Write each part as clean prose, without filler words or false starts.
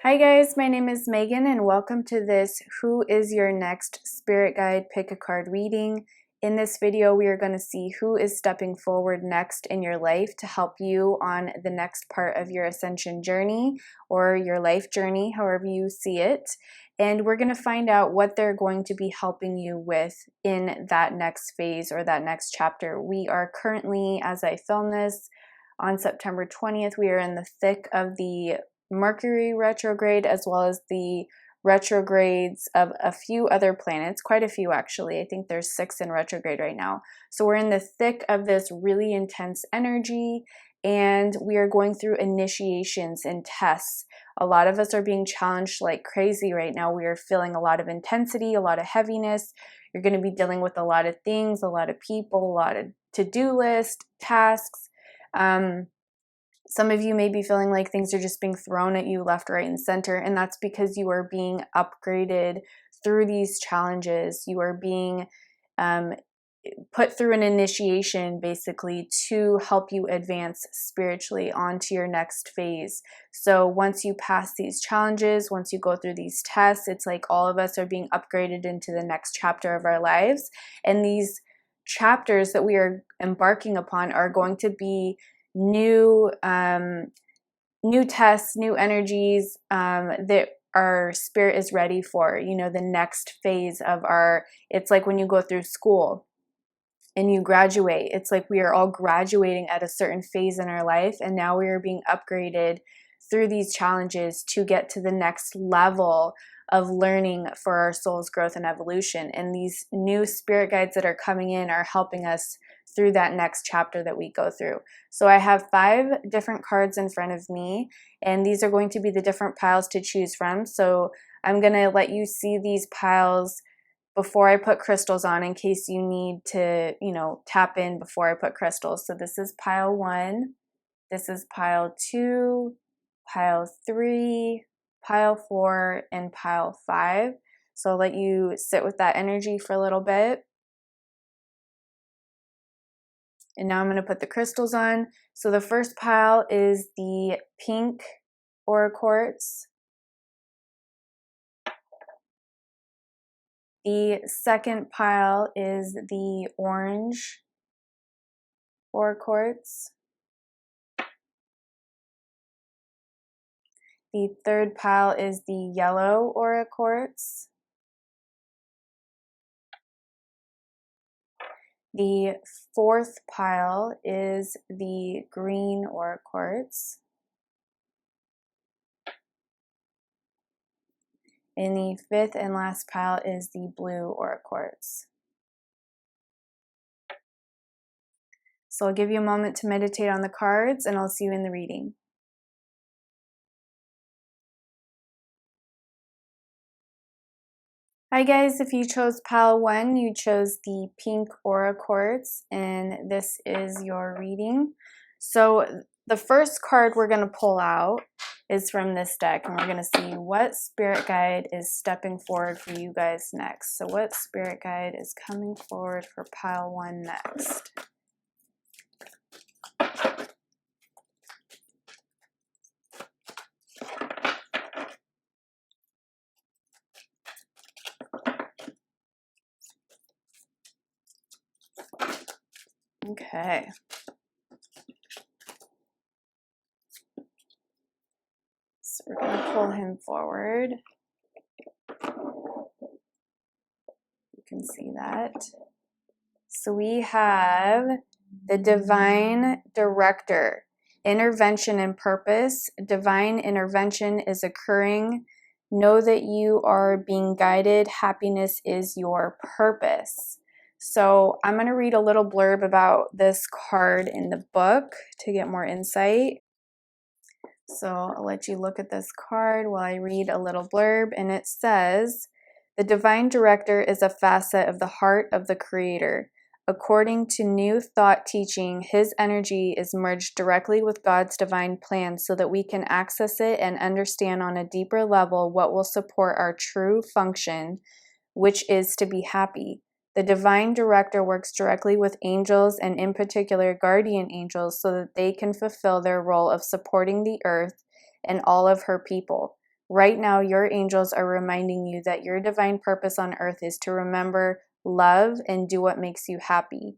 Hi guys, my name is Megan and welcome to this Who is Your Next Spirit Guide Pick a Card reading. In this video, we are going to see who is stepping forward next in your life to help you on the next part of your ascension journey or your life journey, however you see it. And we're going to find out what they're going to be helping you with in that next phase or that next chapter. We are currently, as I film this, on September 20th, we are in the thick of the Mercury retrograde as well as the retrogrades of a few other planets, quite a few actually. I think there's 6 in retrograde right now. So we're in the thick of this really intense energy and we are going through initiations and tests. A lot of us are being challenged like crazy right now. We are feeling a lot of intensity, a lot of heaviness. You're going to be dealing with a lot of things, a lot of people, a lot of to-do lists, tasks. Some of you may be feeling like things are just being thrown at you left, right, and center, and that's because you are being upgraded through these challenges. You are being put through an initiation, basically, to help you advance spiritually onto your next phase. So once you pass these challenges, once you go through these tests, it's like all of us are being upgraded into the next chapter of our lives, and these chapters that we are embarking upon are going to be new tests, new energies that our spirit is ready for. You know, the next phase of it's like when you go through school and you graduate, it's like we are all graduating at a certain phase in our life, and now we are being upgraded through these challenges to get to the next level of learning for our soul's growth and evolution. And these new spirit guides that are coming in are helping us through that next chapter that we go through. So I have 5 different cards in front of me, and these are going to be the different piles to choose from. So I'm going to let you see these piles before I put crystals on in case you need to, tap in before I put crystals. So this is pile 1, this is pile 2, pile 3, pile 4, and pile 5. So I'll let you sit with that energy for a little bit. And now I'm going to put the crystals on. So the first pile is the pink aura quartz. The second pile is the orange aura quartz. The third pile is the yellow aura quartz. The fourth pile is the green aura quartz. And the fifth and last pile is the blue aura quartz. So I'll give you a moment to meditate on the cards and I'll see you in the reading. Hi guys, if you chose pile 1, you chose the pink aura quartz, and this is your reading. So the first card we're going to pull out is from this deck, and we're going to see what spirit guide is stepping forward for you guys next. So what spirit guide is coming forward for pile 1 next? Okay. So we're going to pull him forward. You can see that. So we have the Divine Director. Intervention and purpose. Divine intervention is occurring. Know that you are being guided. Happiness is your purpose. So I'm going to read a little blurb about this card in the book to get more insight. So I'll let you look at this card while I read a little blurb, and it says, the Divine Director is a facet of the heart of the Creator. According to New Thought teaching, his energy is merged directly with God's divine plan so that we can access it and understand on a deeper level what will support our true function, which is to be happy. The Divine Director works directly with angels and in particular guardian angels so that they can fulfill their role of supporting the earth and all of her people. Right now, your angels are reminding you that your divine purpose on earth is to remember, love, and do what makes you happy.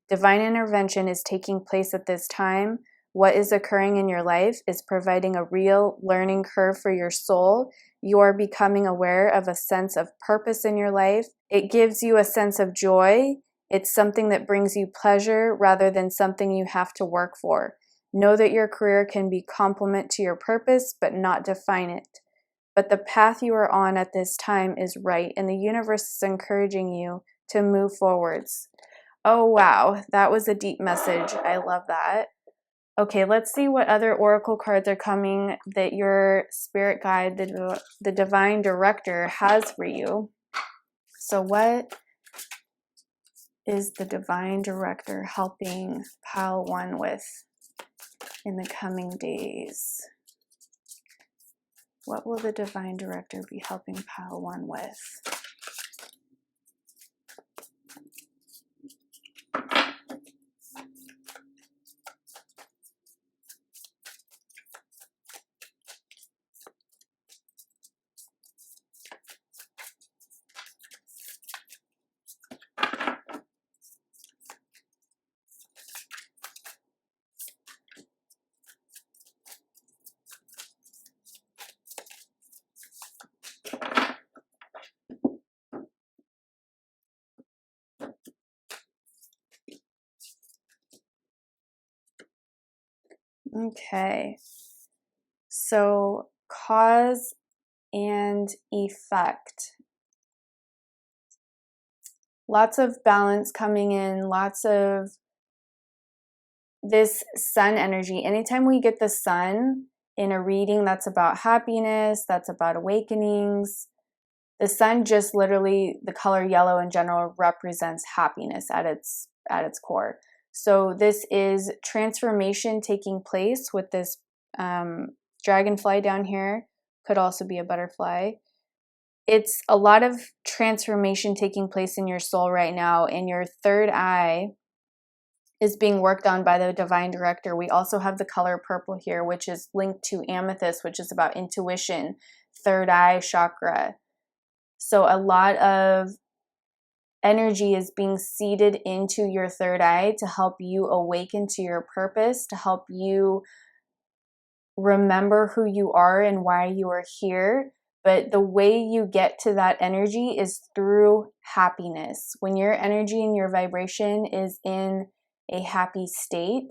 Divine intervention is taking place at this time. What is occurring in your life is providing a real learning curve for your soul. You are becoming aware of a sense of purpose in your life. It gives you a sense of joy. It's something that brings you pleasure rather than something you have to work for. Know that your career can be complement to your purpose, but not define it. But the path you are on at this time is right, and the universe is encouraging you to move forwards. Oh, wow. That was a deep message. I love that. Okay, let's see what other oracle cards are coming that your spirit guide, the divine director, has for you. So what is the divine director helping pile one with in the coming days? What will the divine director be helping pile one with? Okay, so cause and effect. Lots of balance coming in, lots of this sun energy. Anytime we get the sun in a reading that's about happiness, that's about awakenings, the sun just literally, the color yellow in general represents happiness at its core. So this is transformation taking place with this dragonfly down here. Could also be a butterfly. It's a lot of transformation taking place in your soul right now, and your third eye is being worked on by the divine director. We also have the color purple here, which is linked to amethyst, which is about intuition, third eye chakra. So a lot of energy is being seeded into your third eye to help you awaken to your purpose, to help you remember who you are and why you are here. But the way you get to that energy is through happiness. When your energy and your vibration is in a happy state,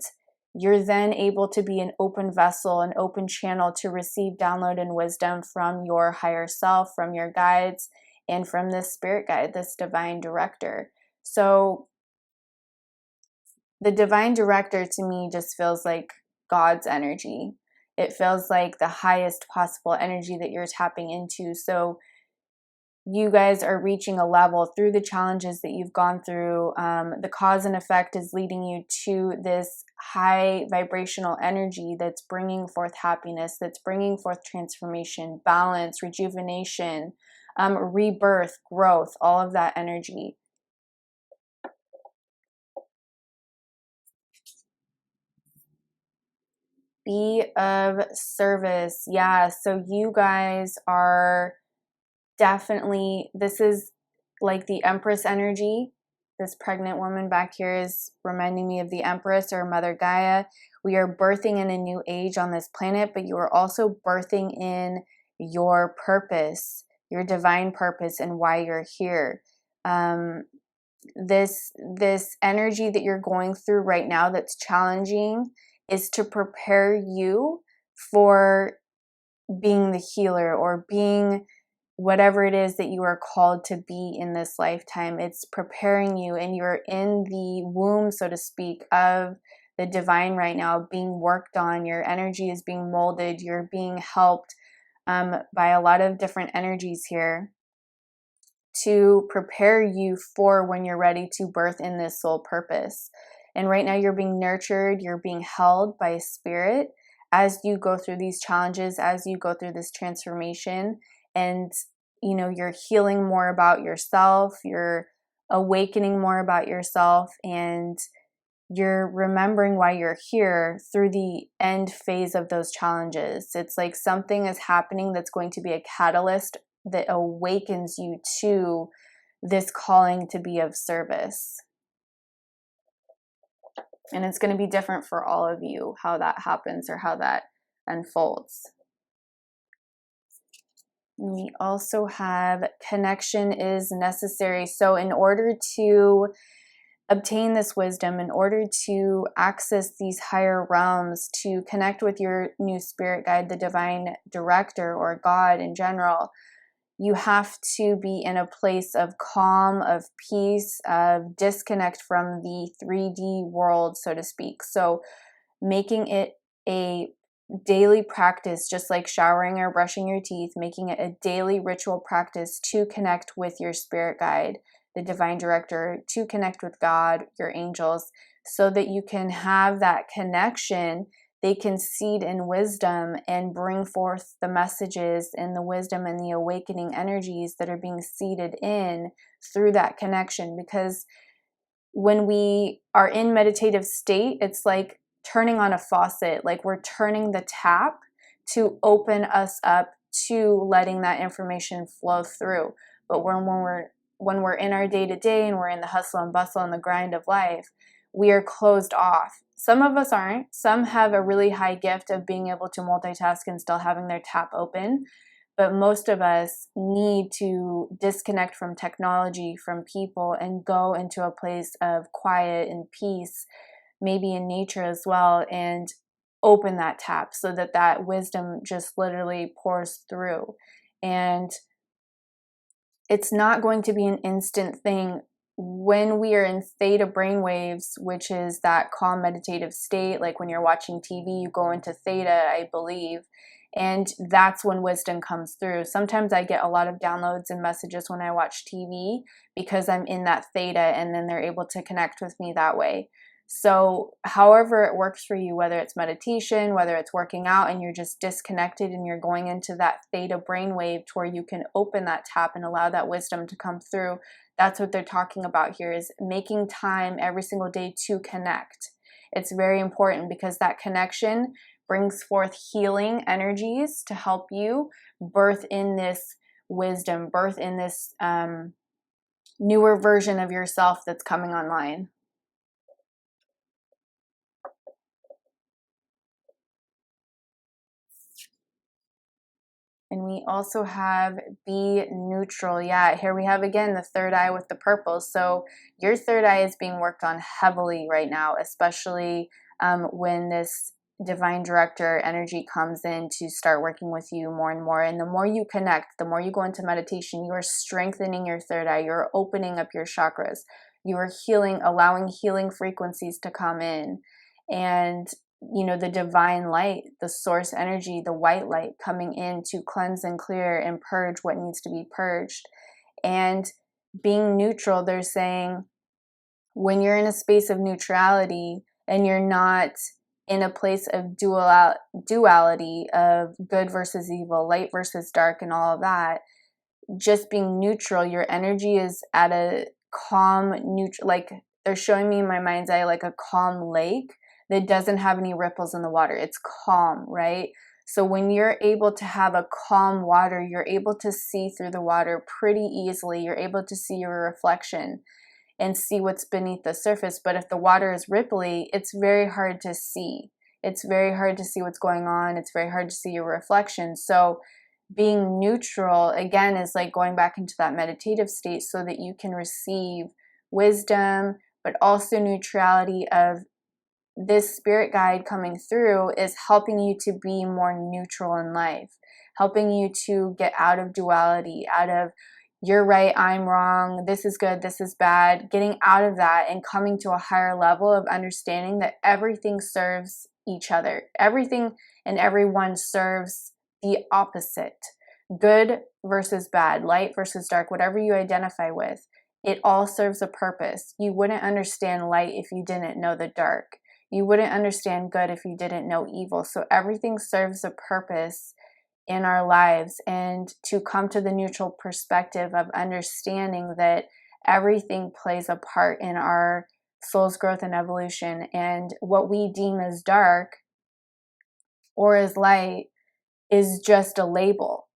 you're then able to be an open vessel, an open channel to receive download and wisdom from your higher self, from your guides, and from this spirit guide, this divine director. So the divine director to me just feels like God's energy. It feels like the highest possible energy that you're tapping into. So you guys are reaching a level through the challenges that you've gone through. The cause and effect is leading you to this high vibrational energy that's bringing forth happiness, that's bringing forth transformation, balance, rejuvenation, rebirth, growth, all of that energy. Be of service. Yeah, so you guys are definitely, this is like the Empress energy. This pregnant woman back here is reminding me of the Empress or Mother Gaia. We are birthing in a new age on this planet, but you are also birthing in your purpose, your divine purpose, and why you're here. This energy that you're going through right now that's challenging is to prepare you for being the healer or being whatever it is that you are called to be in this lifetime. It's preparing you, and you're in the womb, so to speak, of the divine right now, being worked on. Your energy is being molded. You're being helped by a lot of different energies here to prepare you for when you're ready to birth in this soul purpose. And right now you're being nurtured, you're being held by a spirit as you go through these challenges, as you go through this transformation, and you're healing more about yourself, you're awakening more about yourself, and you're remembering why you're here through the end phase of those challenges. It's like something is happening that's going to be a catalyst that awakens you to this calling to be of service. And it's going to be different for all of you, how that happens or how that unfolds. We also have connection is necessary. So in order to obtain this wisdom, in order to access these higher realms, to connect with your new spirit guide, the divine director, or God in general, you have to be in a place of calm, of peace, of disconnect from the 3D world, so to speak. So making it a daily practice, just like showering or brushing your teeth, making it a daily ritual practice to connect with your spirit guide, the divine director, to connect with God, your angels, so that you can have that connection. They can seed in wisdom and bring forth the messages and the wisdom and the awakening energies that are being seeded in through that connection. Because when we are in meditative state, it's like turning on a faucet, like we're turning the tap to open us up to letting that information flow through. But when we're in our day-to-day and we're in the hustle and bustle and the grind of life, we are closed off. Some of us aren't. Some have a really high gift of being able to multitask and still having their tap open. But most of us need to disconnect from technology, from people, and go into a place of quiet and peace, maybe in nature as well, and open that tap so that that wisdom just literally pours through. And it's not going to be an instant thing. When we are in theta brainwaves, which is that calm meditative state, like when you're watching TV, you go into theta, I believe, and that's when wisdom comes through. Sometimes I get a lot of downloads and messages when I watch TV because I'm in that theta, and then they're able to connect with me that way. So however it works for you, whether it's meditation, whether it's working out and you're just disconnected and you're going into that theta brainwave to where you can open that tap and allow that wisdom to come through, that's what they're talking about here, is making time every single day to connect. It's very important because that connection brings forth healing energies to help you birth in this wisdom, birth in this newer version of yourself that's coming online. And we also have be neutral. Yeah, here we have again the third eye with the purple. So your third eye is being worked on heavily right now, especially when this divine director energy comes in to start working with you more and more. And the more you connect, the more you go into meditation, you are strengthening your third eye. You're opening up your chakras. You are healing, allowing healing frequencies to come in. And the divine light, the source energy, the white light coming in to cleanse and clear and purge what needs to be purged. And being neutral, they're saying when you're in a space of neutrality and you're not in a place of duality of good versus evil, light versus dark, and all of that, just being neutral, your energy is at a calm, neutral, like they're showing me in my mind's eye, like a calm lake that doesn't have any ripples in the water. It's calm, right? So when you're able to have a calm water, you're able to see through the water pretty easily. You're able to see your reflection and see what's beneath the surface. But if the water is ripply, it's very hard to see. It's very hard to see what's going on. It's very hard to see your reflection. So being neutral, again, is like going back into that meditative state so that you can receive wisdom, but also neutrality of this spirit guide coming through is helping you to be more neutral in life, helping you to get out of duality, out of you're right, I'm wrong, this is good, this is bad, getting out of that and coming to a higher level of understanding that everything serves each other. Everything and everyone serves the opposite. Good versus bad, light versus dark, whatever you identify with, it all serves a purpose. You wouldn't understand light if you didn't know the dark. You wouldn't understand good if you didn't know evil. So everything serves a purpose in our lives, and to come to the neutral perspective of understanding that everything plays a part in our soul's growth and evolution. And what we deem as dark or as light is just a label.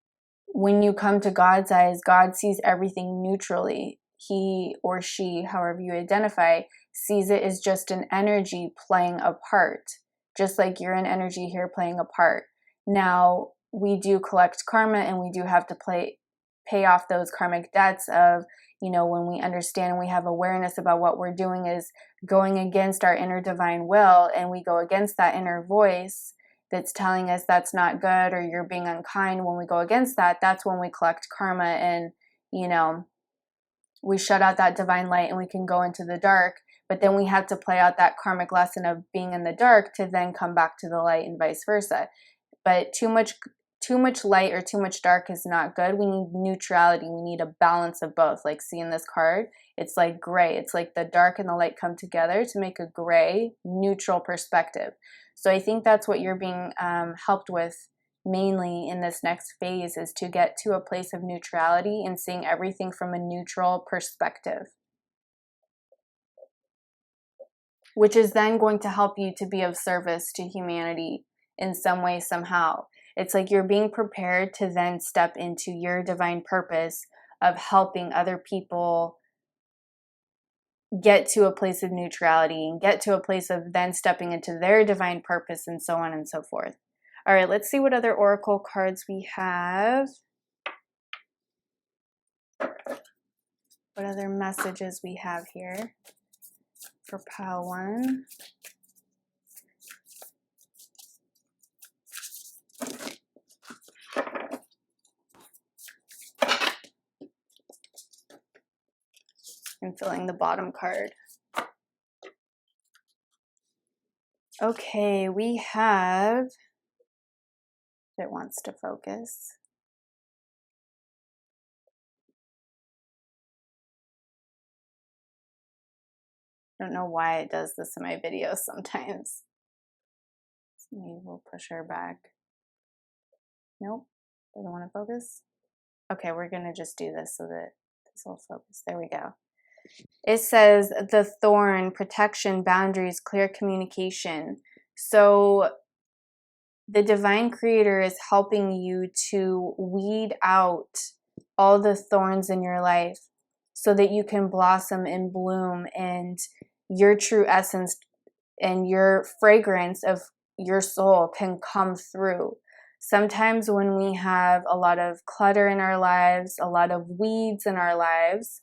When you come to God's eyes, God sees everything neutrally. He or she, however you identify, sees it as just an energy playing a part, just like you're an energy here playing a part. Now, we do collect karma, and we do have to pay off those karmic debts of, you know, when we understand and we have awareness about what we're doing is going against our inner divine will, and we go against that inner voice that's telling us that's not good or you're being unkind. When we go against that, that's when we collect karma, and, you know, we shut out that divine light and we can go into the dark. But then we have to play out that karmic lesson of being in the dark to then come back to the light, and vice versa. But too much light or too much dark is not good. We need neutrality. We need a balance of both. Like, see in this card, it's like gray. It's like the dark and the light come together to make a gray, neutral perspective. So I think that's what you're being helped with mainly in this next phase, is to get to a place of neutrality and seeing everything from a neutral perspective, which is then going to help you to be of service to humanity in some way, somehow. It's like you're being prepared to then step into your divine purpose of helping other people get to a place of neutrality and get to a place of then stepping into their divine purpose, and so on and so forth. All right, let's see what other oracle cards we have. What other messages we have here for pile 1. I'm filling the bottom card. Okay, we have, if it wants to focus. I don't know why it does this in my videos sometimes. So maybe we'll push her back. Nope, doesn't want to focus. Okay, we're gonna just do this so that this will focus. There we go. It says the thorn, protection, boundaries, clear communication. So the divine creator is helping you to weed out all the thorns in your life so that you can blossom and bloom, and your true essence and your fragrance of your soul can come through. Sometimes when we have a lot of clutter in our lives, a lot of weeds in our lives,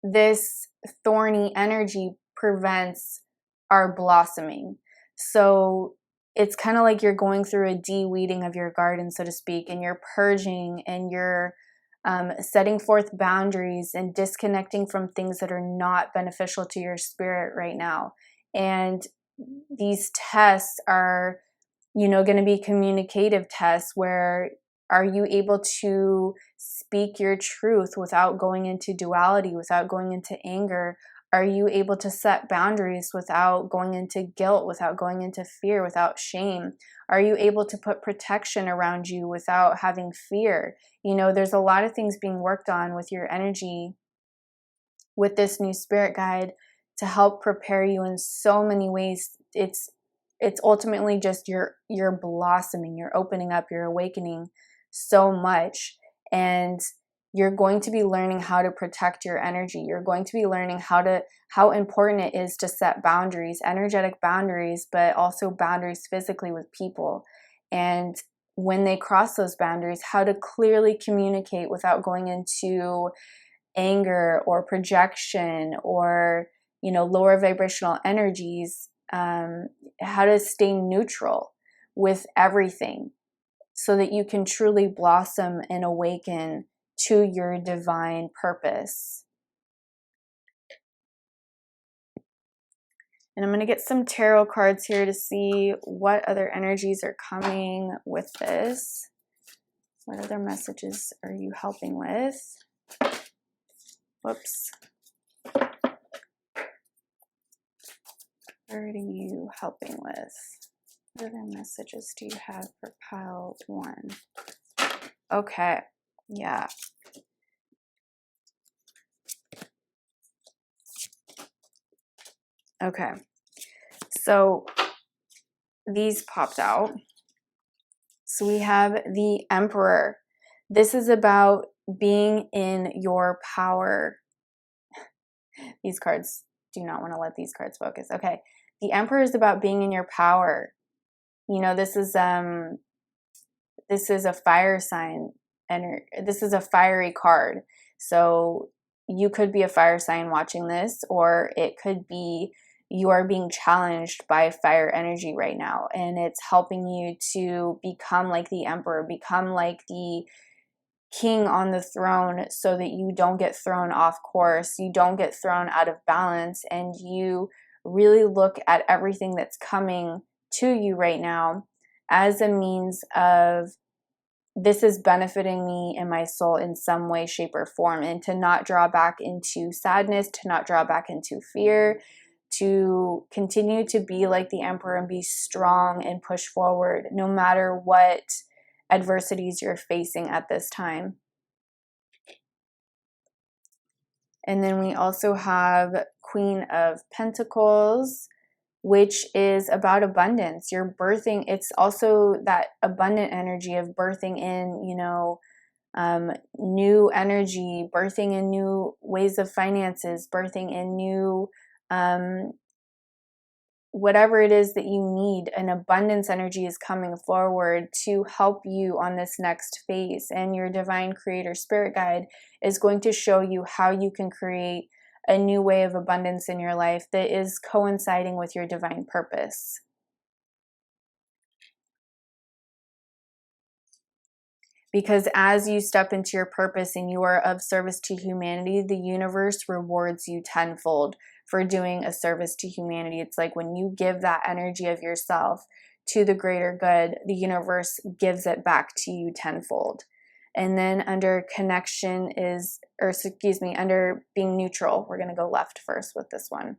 this thorny energy prevents our blossoming. So it's kind of like you're going through a de-weeding of your garden, so to speak, and you're purging and you're setting forth boundaries and disconnecting from things that are not beneficial to your spirit right now. And these tests are, you know, going to be communicative tests where are you able to speak your truth without going into duality, without going into anger? Are you able to set boundaries without going into guilt, without going into fear, without shame? Are you able to put protection around you without having fear? You know, there's a lot of things being worked on with your energy with this new spirit guide to help prepare you in so many ways. It's ultimately just you're blossoming, you're opening up, you're awakening so much, and you're going to be learning how to protect your energy. You're going to be learning how important it is to set boundaries, energetic boundaries, but also boundaries physically with people. And when they cross those boundaries, how to clearly communicate without going into anger or projection or, you know, lower vibrational energies, how to stay neutral with everything so that you can truly blossom and awaken to your divine purpose. And I'm going to get some tarot cards here to see what other energies are coming with this. What other messages are you helping with? Whoops. What are you helping with? What other messages do you have for pile 1? Okay. Yeah. Okay, so these popped out. So we have the Emperor. This is about being in your power. These cards do not want to let these cards focus. Okay, the Emperor is about being in your power. You know, this is a fire sign, and this is a fiery card. So you could be a fire sign watching this, or it could be you are being challenged by fire energy right now, and it's helping you to become like the Emperor, become like the king on the throne, so that you don't get thrown off course, you don't get thrown out of balance, and you really look at everything that's coming to you right now as a means of, this is benefiting me and my soul in some way, shape, or form, and to not draw back into sadness, to not draw back into fear, to continue to be like the Emperor and be strong and push forward no matter what adversities you're facing at this time. And then we also have Queen of Pentacles, which is about abundance. You're birthing, it's also that abundant energy of birthing in, you know, new energy, birthing in new ways of finances, birthing in new, whatever it is that you need. An abundance energy is coming forward to help you on this next phase. And your divine creator spirit guide is going to show you how you can create a new way of abundance in your life that is coinciding with your divine purpose. Because as you step into your purpose and you are of service to humanity, the universe rewards you tenfold for doing a service to humanity. It's like when you give that energy of yourself to the greater good, the universe gives it back to you tenfold. And then under connection is, or excuse me, under being neutral, we're going to go left first with this one.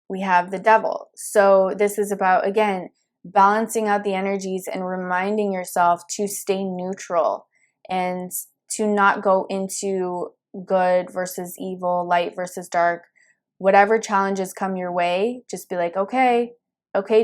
We have the Devil. So this is about, again, balancing out the energies and reminding yourself to stay neutral and to not go into good versus evil, light versus dark. Whatever challenges come your way, just be like, okay,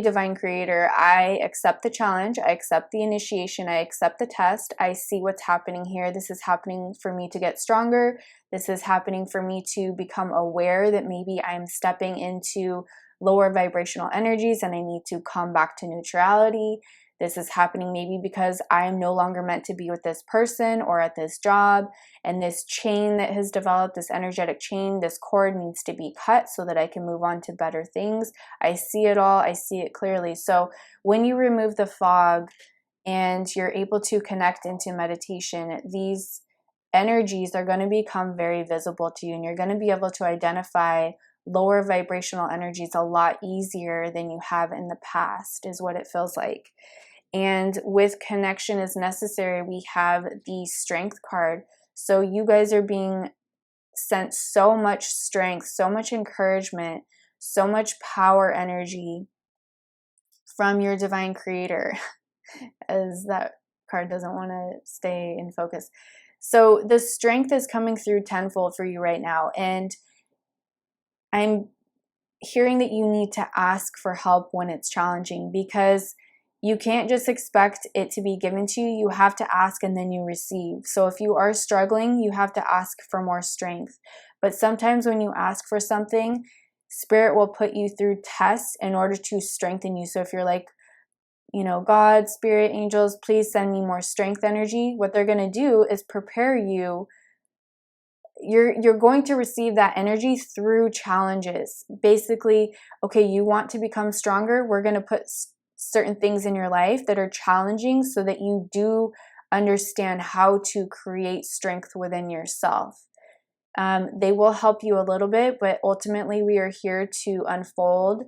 divine creator, I accept the challenge, I accept the initiation, I accept the test, I see what's happening here. This is happening for me to get stronger. This is happening for me to become aware that maybe I'm stepping into lower vibrational energies and I need to come back to neutrality. This is happening maybe because I am no longer meant to be with this person or at this job, and this chain that has developed, this energetic chain, this cord needs to be cut so that I can move on to better things. I see it all, I see it clearly. So when you remove the fog and you're able to connect into meditation, these energies are going to become very visible to you, and you're going to be able to identify lower vibrational energies a lot easier than you have in the past, is what it feels like. And with connection is necessary, we have the Strength card. So you guys are being sent so much strength, so much encouragement, so much power energy from your divine creator, as that card doesn't want to stay in focus. So the strength is coming through tenfold for you right now. And I'm hearing that you need to ask for help when it's challenging, because you can't just expect it to be given to you. You have to ask and then you receive. So if you are struggling, you have to ask for more strength. But sometimes when you ask for something, Spirit will put you through tests in order to strengthen you. So if you're like, you know, God, Spirit, angels, please send me more strength energy, what they're going to do is prepare you. You're going to receive that energy through challenges. Basically, okay, you want to become stronger. We're going to put certain things in your life that are challenging so that you do understand how to create strength within yourself. They will help you a little bit, but ultimately we are here to unfold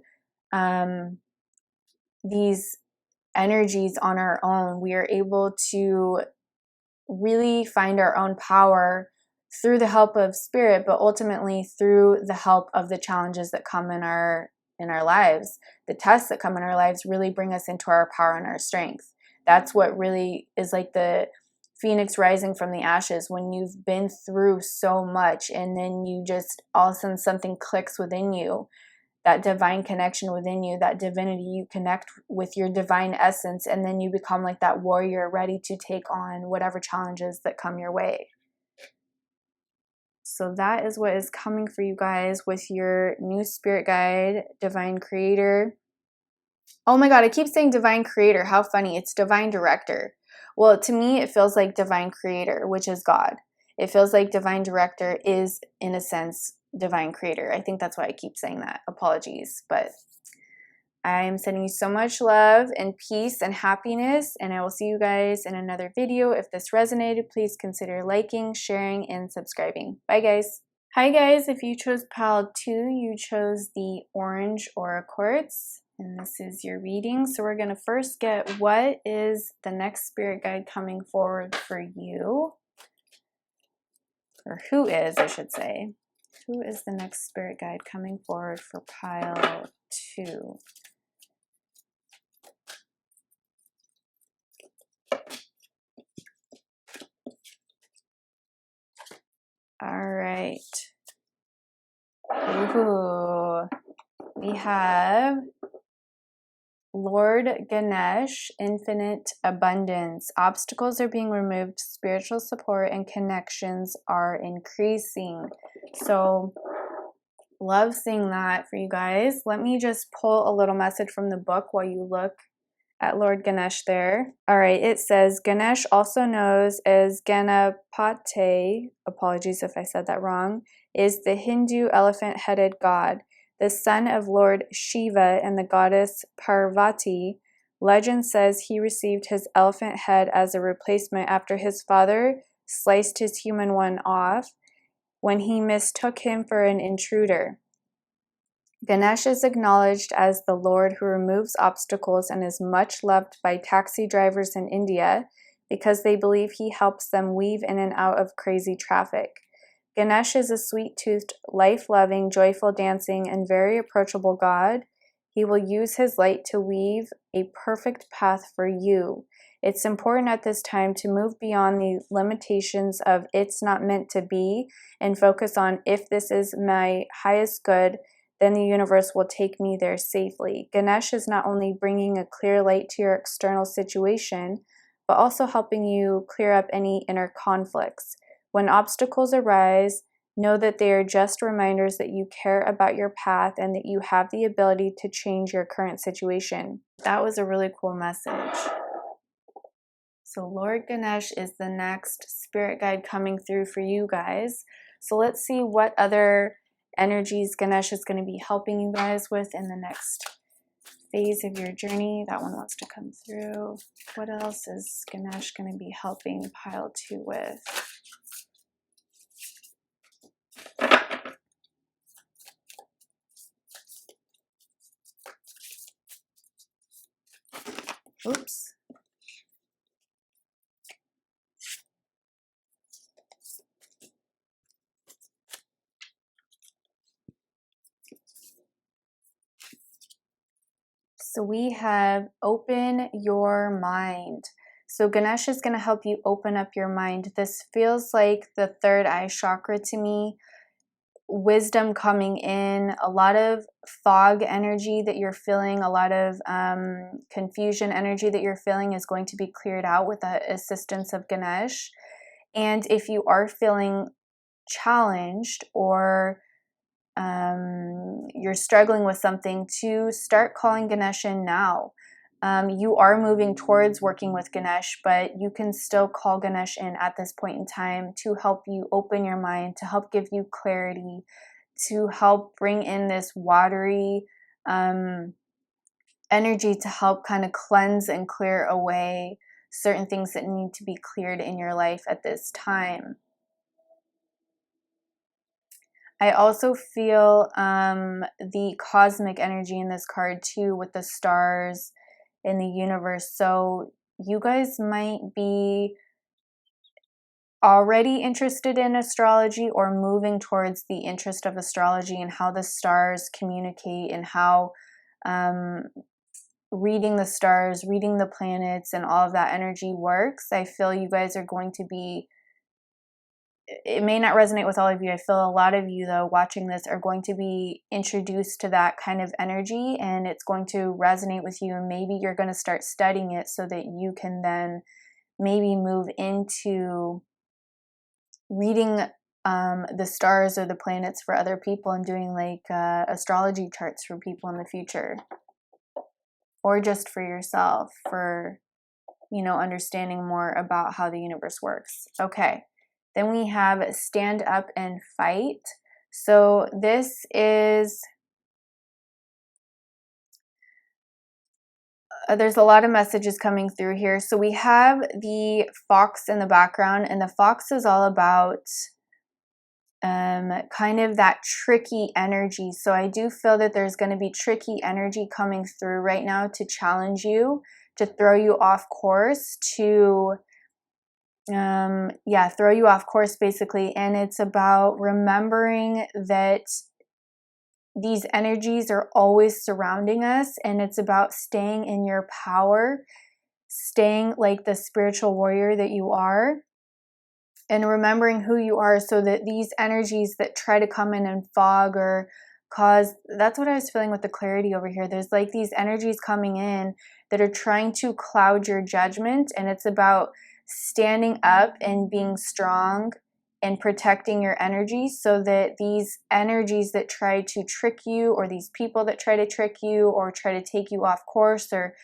these energies on our own. We are able to really find our own power through the help of Spirit, but ultimately through the help of the challenges that come in our lives. The tests that come in our lives really bring us into our power and our strength. That's what really is like the phoenix rising from the ashes, when you've been through so much and then you just all of a sudden something clicks within you, that divine connection within you, that divinity, you connect with your divine essence, and then you become like that warrior ready to take on whatever challenges that come your way. So that is what is coming for you guys with your new spirit guide, divine creator. Oh my God, I keep saying divine creator. How funny. It's divine director. Well, to me, it feels like divine creator, which is God. It feels like divine director is, in a sense, divine creator. I think that's why I keep saying that. Apologies. But I am sending you so much love and peace and happiness. And I will see you guys in another video. If this resonated, please consider liking, sharing, and subscribing. Bye, guys. Hi, guys. If you chose pile 2, you chose the orange aura quartz. And this is your reading. So we're going to first get what is the next spirit guide coming forward for you. Or who is, I should say. Who is the next spirit guide coming forward for pile 2? All right. Ooh. We have Lord Ganesh, infinite abundance. Obstacles are being removed, spiritual support and connections are increasing. So, love seeing that for you guys. Let me just pull a little message from the book while you look at Lord Ganesh there. All right, it says, Ganesh, also known as Ganapati, apologies if I said that wrong, is the Hindu elephant-headed god, the son of Lord Shiva and the goddess Parvati. Legend says he received his elephant head as a replacement after his father sliced his human one off when he mistook him for an intruder. Ganesh is acknowledged as the Lord who removes obstacles and is much loved by taxi drivers in India because they believe he helps them weave in and out of crazy traffic. Ganesh is a sweet-toothed, life-loving, joyful dancing, and very approachable God. He will use his light to weave a perfect path for you. It's important at this time to move beyond the limitations of it's not meant to be and focus on if this is my highest good, then the universe will take me there safely. Ganesh is not only bringing a clear light to your external situation, but also helping you clear up any inner conflicts. When obstacles arise, know that they are just reminders that you care about your path and that you have the ability to change your current situation. That was a really cool message. So Lord Ganesh is the next spirit guide coming through for you guys. So let's see what other energies Ganesh is going to be helping you guys with in the next phase of your journey. That one wants to come through. What else is Ganesh going to be helping pile 2 with? Oops. So we have open your mind. So Ganesh is going to help you open up your mind. This feels like the third eye chakra to me. Wisdom coming in, a lot of fog energy that you're feeling, a lot of confusion energy that you're feeling is going to be cleared out with the assistance of Ganesh. And if you are feeling challenged or you're struggling with something, to start calling Ganesh in now. You are moving towards working with Ganesh, but you can still call Ganesh in at this point in time to help you open your mind, to help give you clarity, to help bring in this watery energy to help kind of cleanse and clear away certain things that need to be cleared in your life at this time. I also feel the cosmic energy in this card too, with the stars in the universe. So you guys might be already interested in astrology or moving towards the interest of astrology and how the stars communicate and how reading the stars, reading the planets, and all of that energy works, I feel you guys are going to be, it may not resonate with all of you. I feel a lot of you, though, watching this are going to be introduced to that kind of energy, and it's going to resonate with you, and maybe you're going to start studying it so that you can then maybe move into reading the stars or the planets for other people and doing like astrology charts for people in the future, or just for yourself, for, you know, understanding more about how the universe works. Okay, then we have stand up and fight. So this is, there's a lot of messages coming through here. So we have the fox in the background, and the fox is all about kind of that tricky energy. So I do feel that there's going to be tricky energy coming through right now to challenge you, to throw you off course, to throw you off course basically. And it's about remembering that these energies are always surrounding us, and it's about staying in your power, staying like the spiritual warrior that you are, and remembering who you are, so that these energies that try to come in and fog or cause, that's what I was feeling with the clarity over here. There's like these energies coming in that are trying to cloud your judgment, and it's about standing up and being strong and protecting your energy, so that these energies that try to trick you, or these people that try to trick you or try to take you off course, or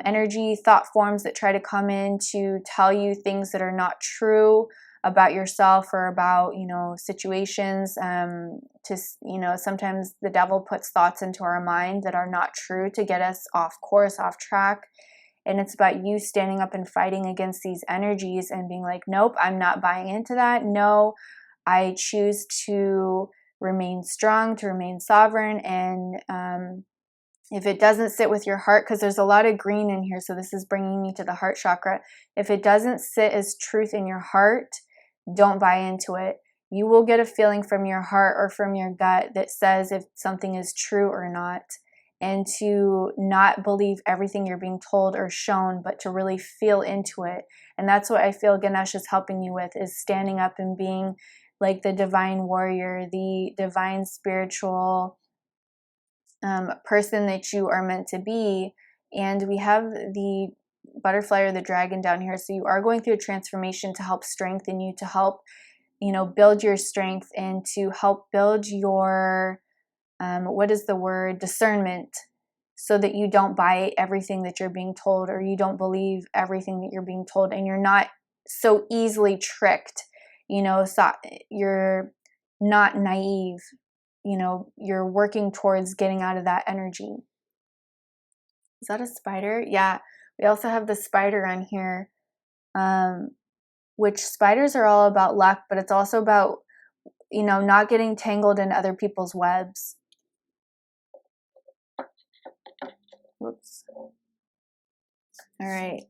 energy thought forms that try to come in to tell you things that are not true about yourself or about, you know, situations. Sometimes the devil puts thoughts into our mind that are not true to get us off course, off track. And it's about you standing up and fighting against these energies and being like, nope, I'm not buying into that. No, I choose to remain strong, to remain sovereign. And if it doesn't sit with your heart, because there's a lot of green in here, so this is bringing me to the heart chakra. If it doesn't sit as truth in your heart, don't buy into it. You will get a feeling from your heart or from your gut that says if something is true or not, and to not believe everything you're being told or shown, but to really feel into it. And that's what I feel Ganesh is helping you with, is standing up and being like the divine warrior, the divine spiritual person that you are meant to be. And we have the butterfly or the dragon down here. So you are going through a transformation to help strengthen you, to help, you know, build your strength, and to help build your, discernment, so that you don't buy everything that you're being told, or you don't believe everything that you're being told, and you're not so easily tricked, you know, so you're not naive. You know, you're working towards getting out of that energy. Is that a spider? Yeah. We also have the spider on here, which spiders are all about luck, but it's also about, you know, not getting tangled in other people's webs. Whoops. All right.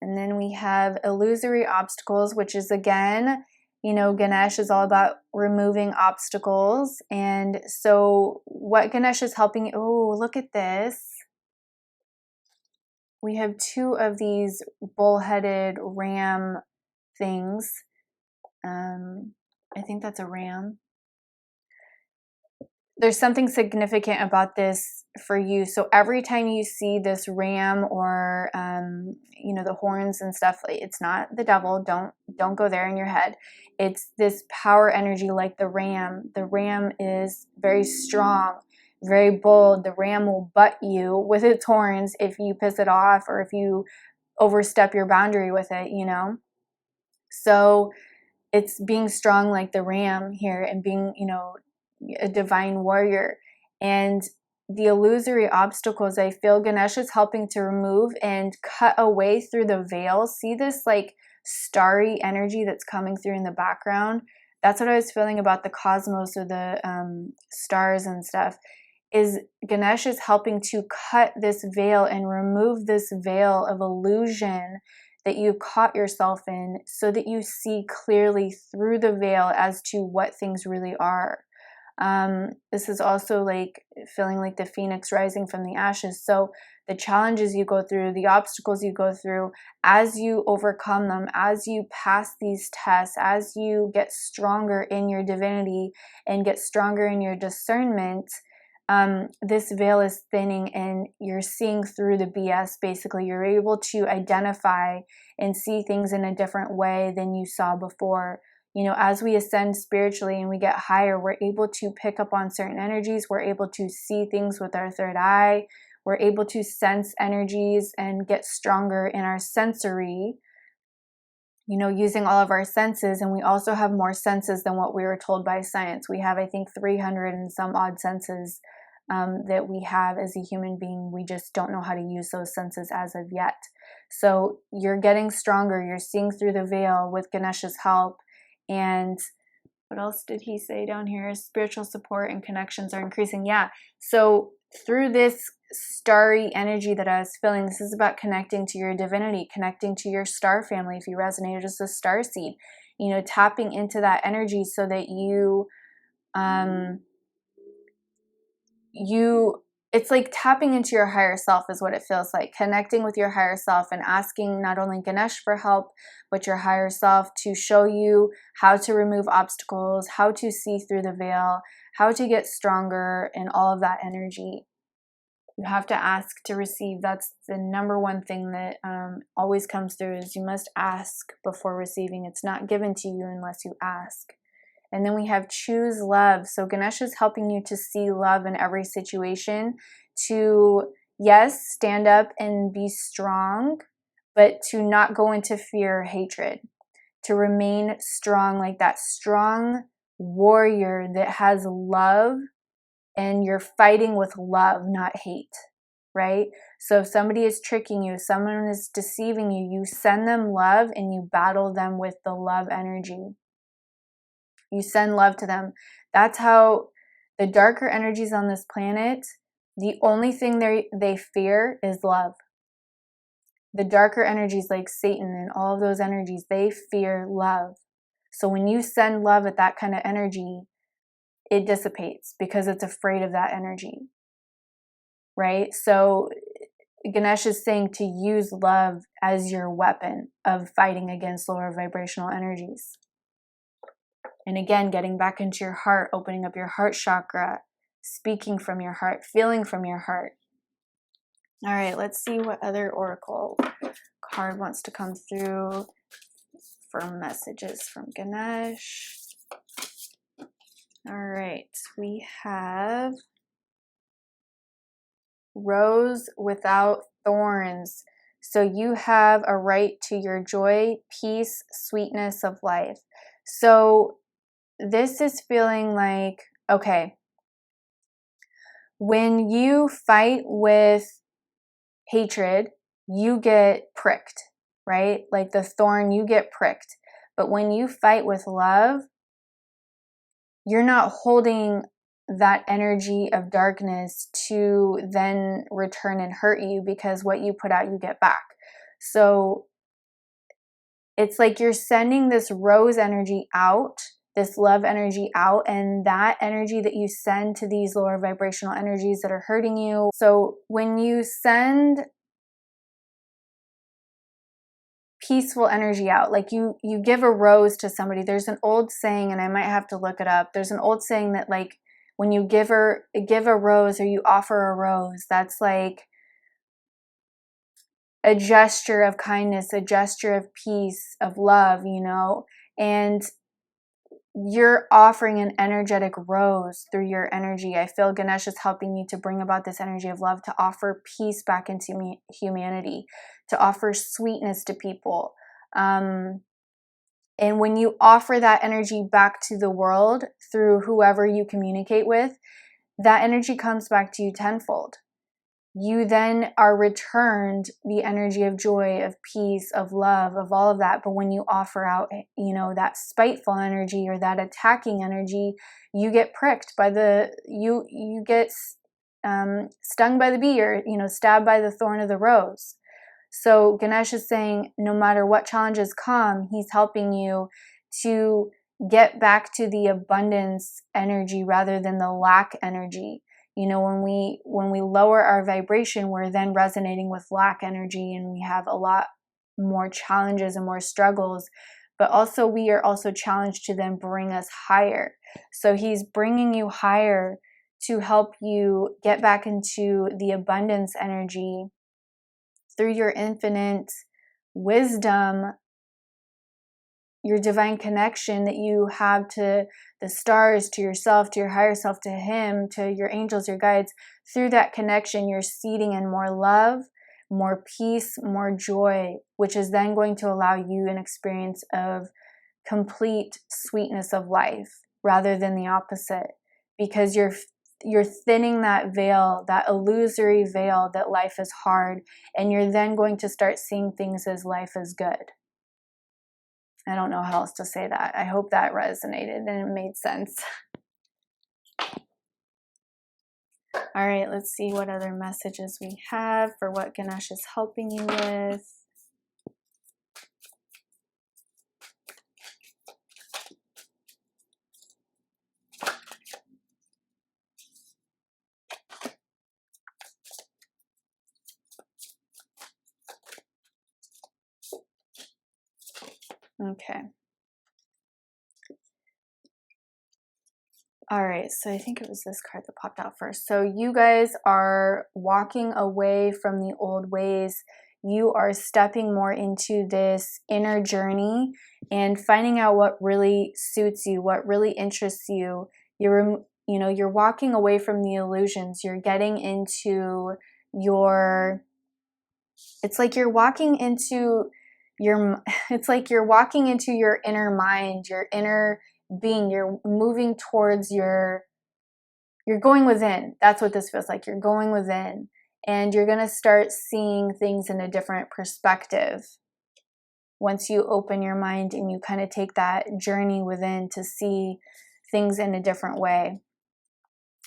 And then we have illusory obstacles, which is, again, you know, Ganesh is all about removing obstacles. And so what Ganesh is helping, oh, look at this. We have two of these bull-headed ram things. I think that's a ram. There's something significant about this for you. So every time you see this ram, or you know, the horns and stuff, it's not the devil. Don't go there in your head. It's this power energy like the ram. The ram is very strong, very bold. The ram will butt you with its horns if you piss it off, or if you overstep your boundary with it, you know. So it's being strong like the ram here, and being, you know, a divine warrior. And the illusory obstacles, I feel Ganesh is helping to remove and cut away through the veil. See this like starry energy that's coming through in the background? That's what I was feeling about the cosmos, or the stars and stuff, is Ganesh is helping to cut this veil and remove this veil of illusion that you've caught yourself in, so that you see clearly through the veil as to what things really are. This is also like feeling like the phoenix rising from the ashes. So the challenges you go through, the obstacles you go through, as you overcome them, as you pass these tests, as you get stronger in your divinity and get stronger in your discernment, this veil is thinning and you're seeing through the BS. Basically, you're able to identify and see things in a different way than you saw before. You know, as we ascend spiritually and we get higher, we're able to pick up on certain energies. We're able to see things with our third eye. We're able to sense energies and get stronger in our sensory, you know, using all of our senses. And we also have more senses than what we were told by science. We have, I think, 300 and some odd senses that we have as a human being. We just don't know how to use those senses as of yet. So you're getting stronger. You're seeing through the veil with Ganesha's help. And what else did he say down here? Spiritual support and connections are increasing. Yeah. So through this starry energy that I was feeling, this is about connecting to your divinity, connecting to your star family. If you resonated as a star seed, you know, tapping into that energy so that it's like tapping into your higher self is what it feels like, connecting with your higher self and asking not only Ganesh for help, but your higher self to show you how to remove obstacles, how to see through the veil, how to get stronger, and all of that energy. You have to ask to receive. That's the number one thing that always comes through, is you must ask before receiving. It's not given to you unless you ask. And then we have choose love. So Ganesh is helping you to see love in every situation, to, yes, stand up and be strong, but to not go into fear or hatred, to remain strong, like that strong warrior that has love, and you're fighting with love, not hate, right? So if somebody is tricking you, someone is deceiving you, you send them love and you battle them with the love energy. You send love to them. That's how the darker energies on this planet, the only thing they fear is love. The darker energies like Satan and all of those energies, they fear love. So when you send love at that kind of energy, it dissipates because it's afraid of that energy, right? So Ganesh is saying to use love as your weapon of fighting against lower vibrational energies. And again, getting back into your heart, opening up your heart chakra, speaking from your heart, feeling from your heart. All right, let's see what other oracle card wants to come through for messages from Ganesh. All right, we have Rose without thorns. So you have a right to your joy, peace, sweetness of life. So this is feeling like, okay, when you fight with hatred, you get pricked, right? Like the thorn, you get pricked. But when you fight with love, you're not holding that energy of darkness to then return and hurt you, because what you put out, you get back. So it's like you're sending this rose energy out, this love energy out, and that energy that you send to these lower vibrational energies that are hurting you. So when you send peaceful energy out, like you give a rose to somebody, there's an old saying, and I might have to look it up, there's an old saying that like when you give a rose or you offer a rose, that's like a gesture of kindness, a gesture of peace, of love, you know, and you're offering an energetic rose through your energy. I feel Ganesh is helping you to bring about this energy of love, to offer peace back into humanity, to offer sweetness to people. And when you offer that energy back to the world through whoever you communicate with, that energy comes back to you tenfold. You then are returned the energy of joy, of peace, of love, of all of that. But when you offer out, you know, that spiteful energy or that attacking energy, you get pricked by you get stung by the bee, or, you know, stabbed by the thorn of the rose. So Ganesh is saying, no matter what challenges come, he's helping you to get back to the abundance energy rather than the lack energy. You know, when we lower our vibration, we're then resonating with lack energy, and we have a lot more challenges and more struggles. But also we are also challenged to then bring us higher. So he's bringing you higher to help you get back into the abundance energy through your infinite wisdom, your divine connection that you have to the stars, to yourself, to your higher self, to him, to your angels, your guides. Through that connection, you're seeding in more love, more peace, more joy, which is then going to allow you an experience of complete sweetness of life rather than the opposite, because you're thinning that veil, that illusory veil that life is hard, and you're then going to start seeing things as life is good. I don't know how else to say that. I hope that resonated and it made sense. All right, let's see what other messages we have for what Ganesh is helping you with. Okay. All right, so I think it was this card that popped out first. So you guys are walking away from the old ways. You are stepping more into this inner journey and finding out what really suits you, what really interests you. You're walking away from the illusions. You're getting into your, it's like you're walking into your, it's like you're walking into your inner mind, your inner being. You're moving towards you're going within. That's what this feels like. You're going within, and you're going to start seeing things in a different perspective once you open your mind and you kind of take that journey within to see things in a different way.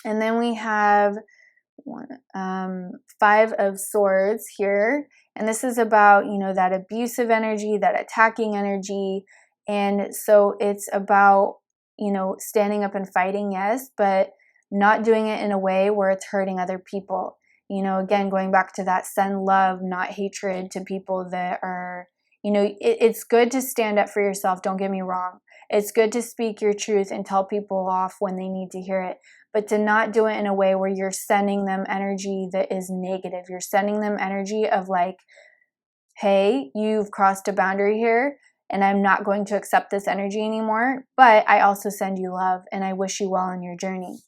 And then we have Five of Swords here, and this is about, you know, that abusive energy, that attacking energy. And so it's about, you know, standing up and fighting, yes, but not doing it in a way where it's hurting other people. You know, again, going back to that, send love, not hatred to people that are, you know, it's good to stand up for yourself. Don't get me wrong. It's good to speak your truth and tell people off when they need to hear it, but to not do it in a way where you're sending them energy that is negative. You're sending them energy of like, hey, you've crossed a boundary here, and I'm not going to accept this energy anymore, but I also send you love, and I wish you well on your journey.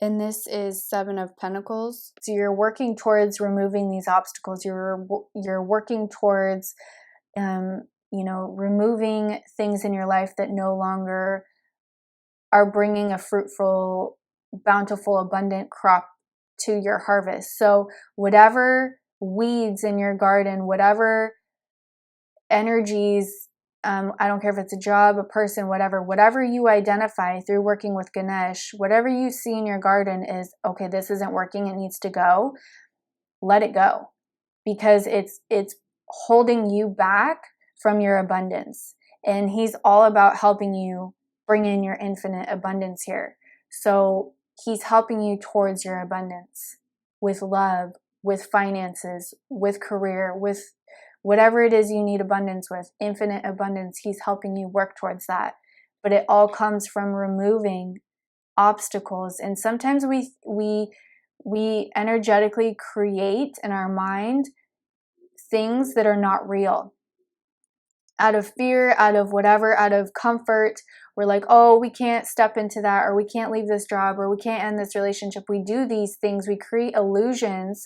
And this is Seven of Pentacles. So you're working towards removing these obstacles. You're working towards, you know, removing things in your life that no longer are bringing a fruitful, bountiful, abundant crop to your harvest. So whatever weeds in your garden, whatever energies, I don't care if it's a job, a person, whatever you identify through working with Ganesh, whatever you see in your garden is, okay, this isn't working, it needs to go. Let it go, because it's holding you back from your abundance. And he's all about helping you bring in your infinite abundance here. So he's helping you towards your abundance with love, with finances, with career, with whatever it is you need abundance with, infinite abundance. He's helping you work towards that. But it all comes from removing obstacles. And sometimes we energetically create in our mind things that are not real. Out of fear, out of whatever, out of comfort, we're like, oh, we can't step into that, or we can't leave this job, or we can't end this relationship. We do these things, we create illusions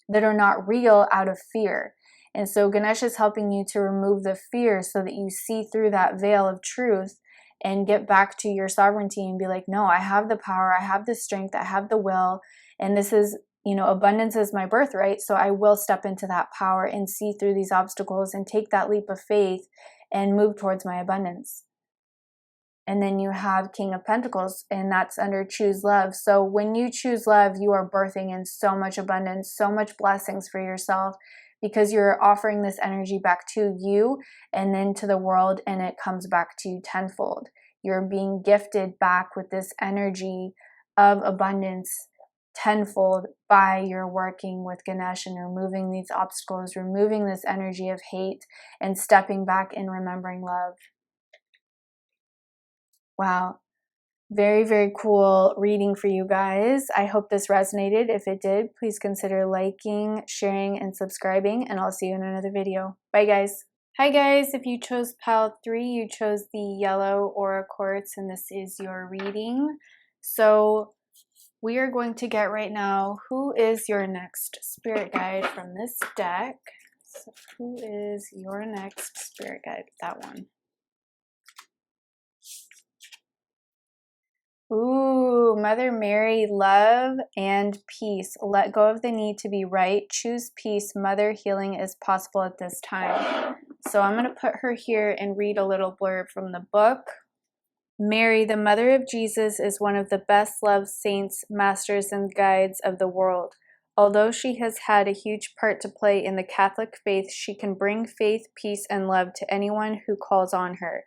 that are not real out of fear. And so Ganesh is helping you to remove the fear so that you see through that veil of truth and get back to your sovereignty and be like, no, I have the power, I have the strength, I have the will, and this is, you know, abundance is my birthright, so I will step into that power and see through these obstacles and take that leap of faith and move towards my abundance. And then you have King of Pentacles, and that's under choose love. So when you choose love, you are birthing in so much abundance, so much blessings for yourself, because you're offering this energy back to you and then to the world, and it comes back to you tenfold. You're being gifted back with this energy of abundance tenfold by your working with Ganesh and removing these obstacles, removing this energy of hate, and stepping back and remembering love. Wow. Very, very cool reading for you guys. I hope this resonated. If it did, please consider liking, sharing, and subscribing, and I'll see you in another video. Bye, guys. Hi, guys. If you chose pile 3, you chose the yellow aura quartz, and this is your reading. So we are going to get right now, who is your next spirit guide from this deck? So who is your next spirit guide? That one. Ooh, Mother Mary, love and peace. Let go of the need to be right. Choose peace. Mother, healing is possible at this time. So I'm going to put her here and read a little blurb from the book. Mary, the mother of Jesus, is one of the best loved saints, masters, and guides of the world. Although she has had a huge part to play in the Catholic faith, she can bring faith, peace, and love to anyone who calls on her.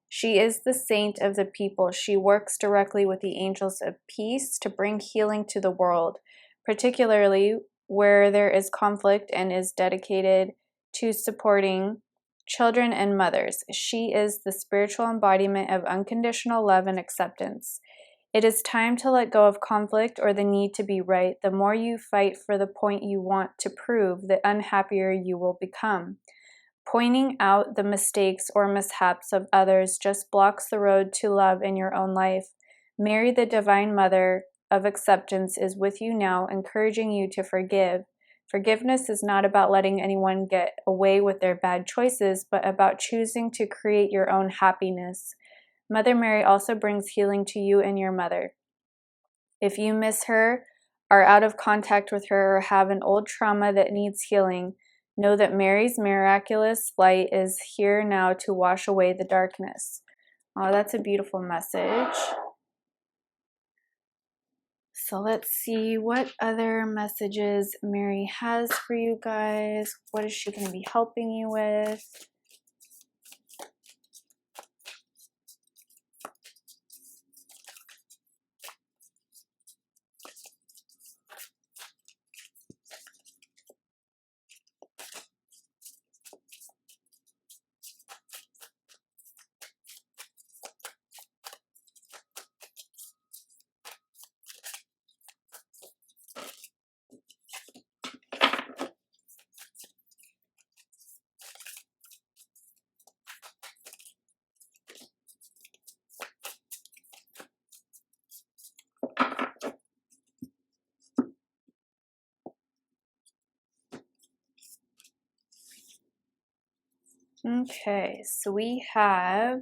She is the saint of the people. She works directly with the angels of peace to bring healing to the world, particularly where there is conflict, and is dedicated to supporting children and mothers. She is the spiritual embodiment of unconditional love and acceptance. It is time to let go of conflict or the need to be right. The more you fight for the point you want to prove, the unhappier you will become. Pointing out the mistakes or mishaps of others just blocks the road to love in your own life. Mary, the Divine Mother of Acceptance, is with you now, encouraging you to forgive. Forgiveness is not about letting anyone get away with their bad choices, but about choosing to create your own happiness. Mother Mary also brings healing to you and your mother. If you miss her, are out of contact with her, or have an old trauma that needs healing, know that Mary's miraculous light is here now to wash away the darkness. Oh, that's a beautiful message. So let's see what other messages Mary has for you guys. What is she going to be helping you with? Okay, so we have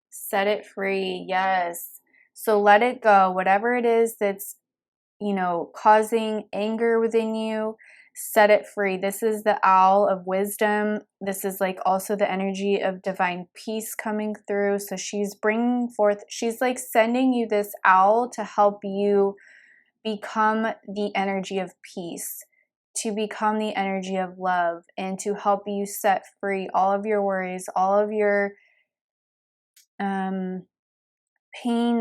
set it free. Yes. So let it go. Whatever it is that's, causing anger within you, set it free. This is the owl of wisdom. This is like also the energy of divine peace coming through. So she's bringing forth, she's like sending you this owl to help you become the energy of peace, to become the energy of love, and to help you set free all of your worries, all of your pain,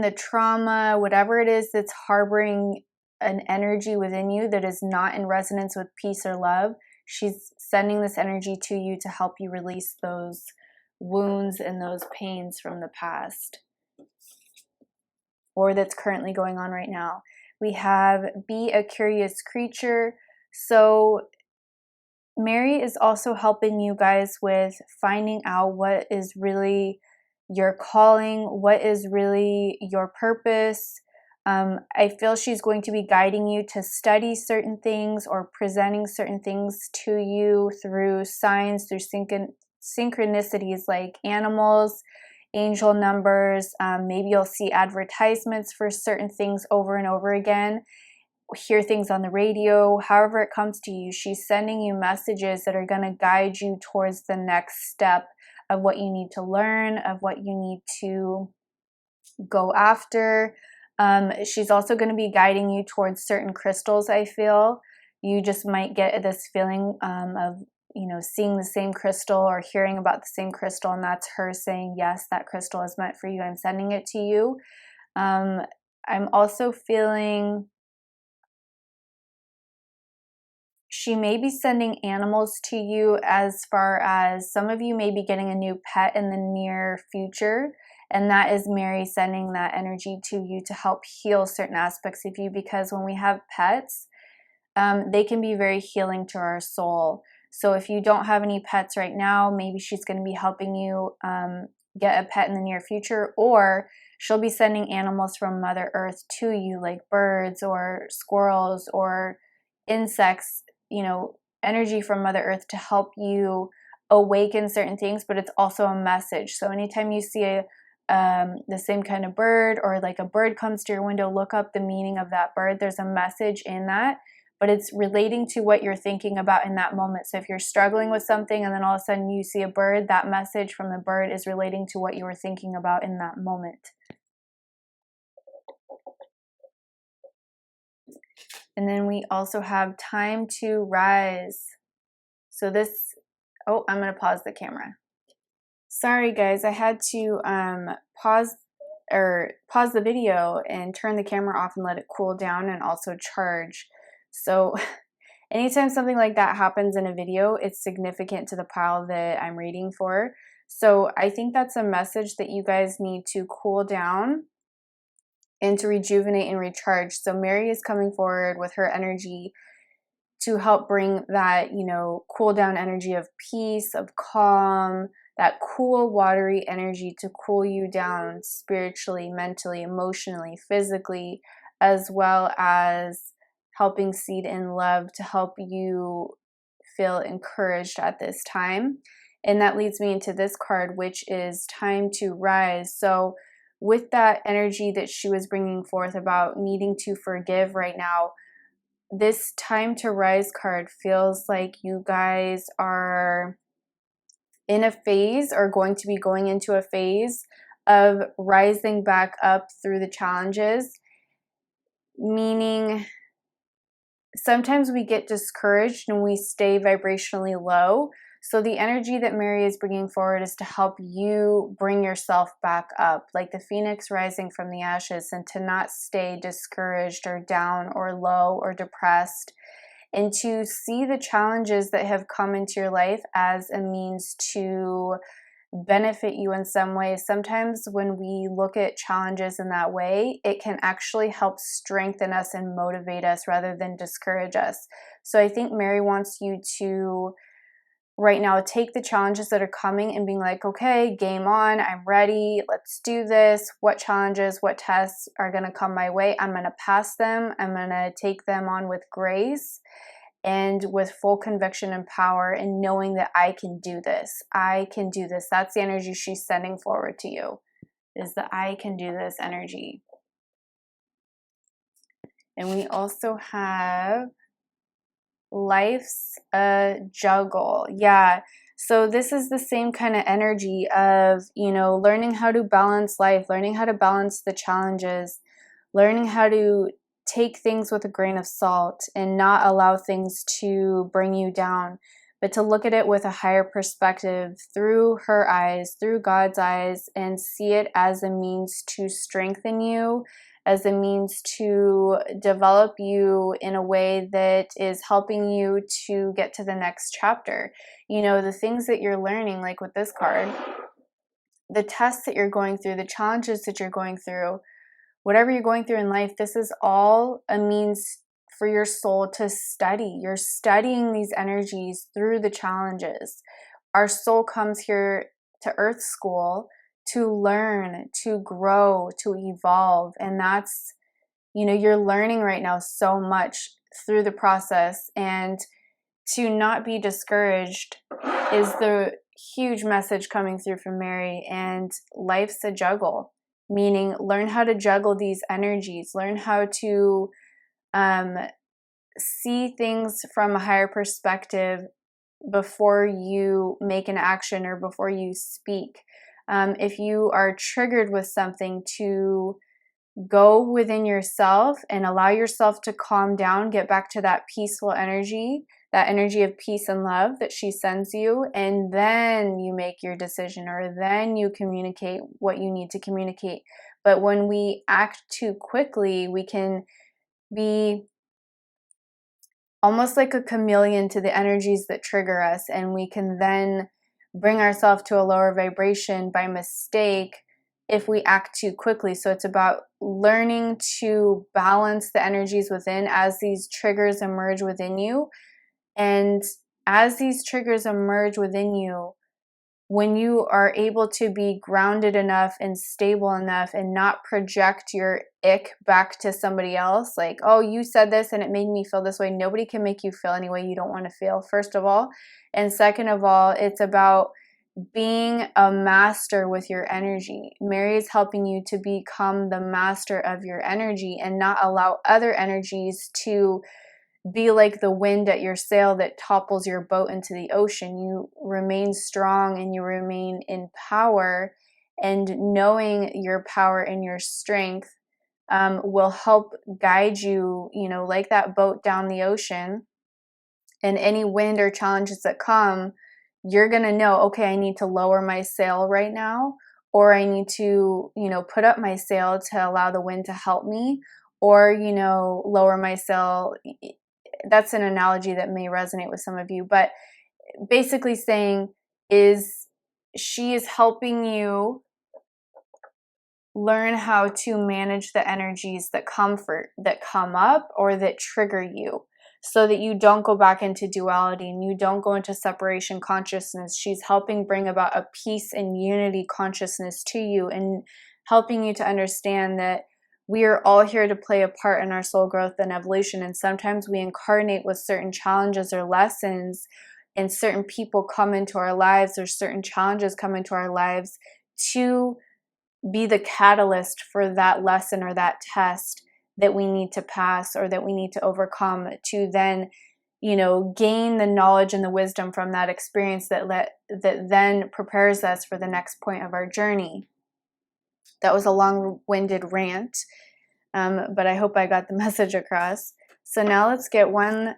the trauma, whatever it is that's harboring an energy within you that is not in resonance with peace or love. She's sending this energy to you to help you release those wounds and those pains from the past, or that's currently going on right now. We have be a curious creature. So Mary is also helping you guys with finding out what is really your calling, what is really your purpose. I feel she's going to be guiding you to study certain things or presenting certain things to you through signs, through synchronicities like animals, angel numbers. Maybe you'll see advertisements for certain things over and over again, hear things on the radio, however it comes to you. She's sending you messages that are going to guide you towards the next step of what you need to learn, of what you need to go after. She's also going to be guiding you towards certain crystals, I feel. you just might get this feeling of, you know, seeing the same crystal or hearing about the same crystal, and that's her saying, yes, that crystal is meant for you. I'm sending it to you. I'm also feeling she may be sending animals to you, as far as some of you may be getting a new pet in the near future. And that is Mary sending that energy to you to help heal certain aspects of you, because when we have pets, they can be very healing to our soul. So if you don't have any pets right now, maybe she's going to be helping you get a pet in the near future, or she'll be sending animals from Mother Earth to you, like birds or squirrels or insects, you know, energy from Mother Earth to help you awaken certain things, but it's also a message. So anytime you see the same kind of bird, or like a bird comes to your window, look up the meaning of that bird. There's a message in that, but it's relating to what you're thinking about in that moment. So if you're struggling with something and then all of a sudden you see a bird, that message from the bird is relating to what you were thinking about in that moment. And then we also have time to rise. So this, oh, I'm going to pause the camera. Sorry guys, I had to pause the video and turn the camera off and let it cool down and also charge. So anytime something like that happens in a video, it's significant to the pile that I'm reading for. So I think that's a message that you guys need to cool down and to rejuvenate and recharge. So Mary is coming forward with her energy to help bring that, you know, cool down energy of peace, of calm, that cool, watery energy to cool you down spiritually, mentally, emotionally, physically, as well as helping seed in love to help you feel encouraged at this time. And that leads me into this card, which is time to rise. So with that energy that she was bringing forth about needing to forgive right now, this time to rise card feels like you guys are in a phase, or going to be going into a phase of rising back up through the challenges, meaning sometimes we get discouraged and we stay vibrationally low. So the energy that Mary is bringing forward is to help you bring yourself back up, like the phoenix rising from the ashes, and to not stay discouraged or down or low or depressed, and to see the challenges that have come into your life as a means to benefit you in some way. Sometimes when we look at challenges in that way, it can actually help strengthen us and motivate us rather than discourage us. So I think Mary wants you to right now take the challenges that are coming and being like, okay, game on, I'm ready, let's do this. What challenges, what tests are going to come my way? I'm going to pass them. I'm going to take them on with grace and with full conviction and power, and knowing that I can do this. I can do this. That's the energy she's sending forward to you, is the I can do this energy. And we also have life's a juggle. Yeah. So this is the same kind of energy of, you know, learning how to balance life, learning how to balance the challenges, learning how to take things with a grain of salt and not allow things to bring you down, but to look at it with a higher perspective through her eyes, through God's eyes, and see it as a means to strengthen you, as a means to develop you in a way that is helping you to get to the next chapter. You know, the things that you're learning, like with this card, the tests that you're going through, the challenges that you're going through, whatever you're going through in life, this is all a means for your soul to study. You're studying these energies through the challenges. Our soul comes here to Earth School to learn, to grow, to evolve. And that's, you know, you're learning right now so much through the process. And to not be discouraged is the huge message coming through from Mary. And life's a juggle. Meaning, learn how to juggle these energies, learn how to see things from a higher perspective before you make an action or before you speak. If you are triggered with something, to go within yourself and allow yourself to calm down, get back to that peaceful energy, that energy of peace and love that she sends you, and then you make your decision, or then you communicate what you need to communicate. But when we act too quickly, we can be almost like a chameleon to the energies that trigger us, and we can then bring ourselves to a lower vibration by mistake if we act too quickly. So it's about learning to balance the energies within as these triggers emerge within you. And as these triggers emerge within you, when you are able to be grounded enough and stable enough and not project your ick back to somebody else, like, oh, you said this and it made me feel this way. Nobody can make you feel any way you don't want to feel, first of all. And second of all, it's about being a master with your energy. Mary is helping you to become the master of your energy and not allow other energies to be like the wind at your sail that topples your boat into the ocean. You remain strong and you remain in power, and knowing your power and your strength will help guide you, like that boat down the ocean. And any wind or challenges that come, you're going to know, okay, I need to lower my sail right now, or I need to, put up my sail to allow the wind to help me, or, lower my sail. That's an analogy that may resonate with some of you, but basically saying is she is helping you learn how to manage the energies that come up or that trigger you, so that you don't go back into duality and you don't go into separation consciousness. She's helping bring about a peace and unity consciousness to you, and helping you to understand that we are all here to play a part in our soul growth and evolution. And sometimes we incarnate with certain challenges or lessons, and certain people come into our lives, or certain challenges come into our lives to be the catalyst for that lesson or that test that we need to pass or that we need to overcome, to then, gain the knowledge and the wisdom from that experience that then prepares us for the next point of our journey. That was a long-winded rant, but I hope I got the message across. So now let's get one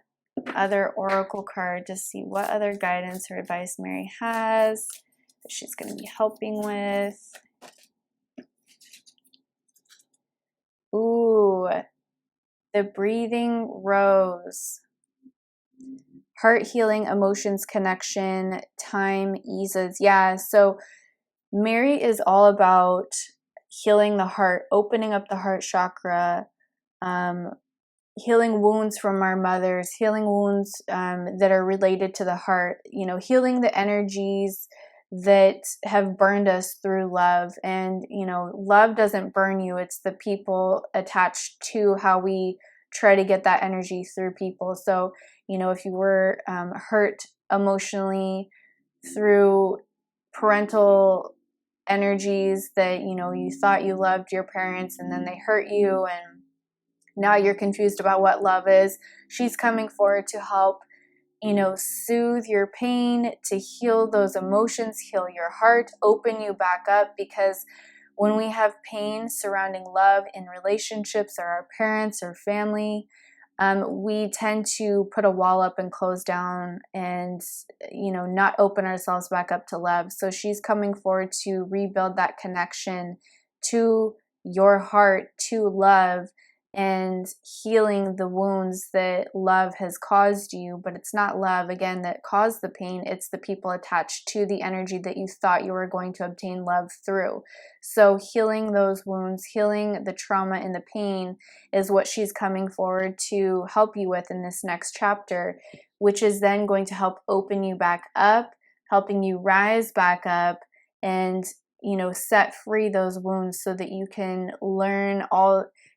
other oracle card to see what other guidance or advice Mary has that she's going to be helping with. Ooh, the breathing rose. Heart healing, emotions connection, time eases. Yeah, so Mary is all about healing the heart, opening up the heart chakra, healing wounds from our mothers, healing wounds that are related to the heart, healing the energies that have burned us through love. And, love doesn't burn you. It's the people attached to how we try to get that energy through people. So, if you were hurt emotionally through parental energies that, you thought you loved your parents and then they hurt you, and now you're confused about what love is, she's coming forward to help, soothe your pain, to heal those emotions, heal your heart, open you back up. Because when we have pain surrounding love in relationships or our parents or family, we tend to put a wall up and close down and, not open ourselves back up to love. So she's coming forward to rebuild that connection to your heart, to love, and healing the wounds that love has caused you. But it's not love, again, that caused the pain. It's the people attached to the energy that you thought you were going to obtain love through. So healing those wounds, healing the trauma and the pain is what she's coming forward to help you with in this next chapter, which is then going to help open you back up, helping you rise back up, and set free those wounds so that you can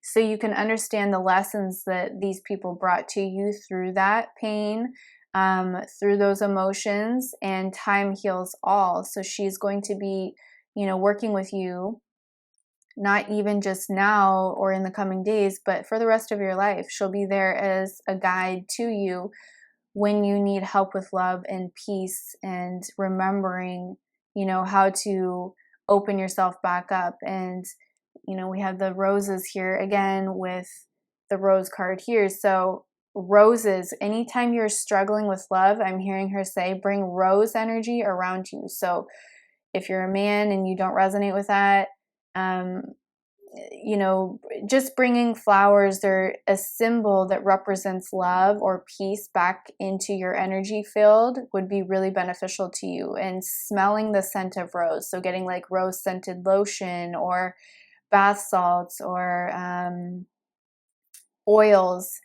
so you can understand the lessons that these people brought to you through that pain, through those emotions, and time heals all. So she's going to be, working with you, not even just now or in the coming days, but for the rest of your life. She'll be there as a guide to you when you need help with love and peace, and remembering, how to open yourself back up, and you know, we have the roses here again with the rose card here. So roses, anytime you're struggling with love, I'm hearing her say, bring rose energy around you. So if you're a man and you don't resonate with that, you know, just bringing flowers, they're a symbol that represents love or peace back into your energy field would be really beneficial to you. And smelling the scent of rose, so getting like rose scented lotion or bath salts or oils,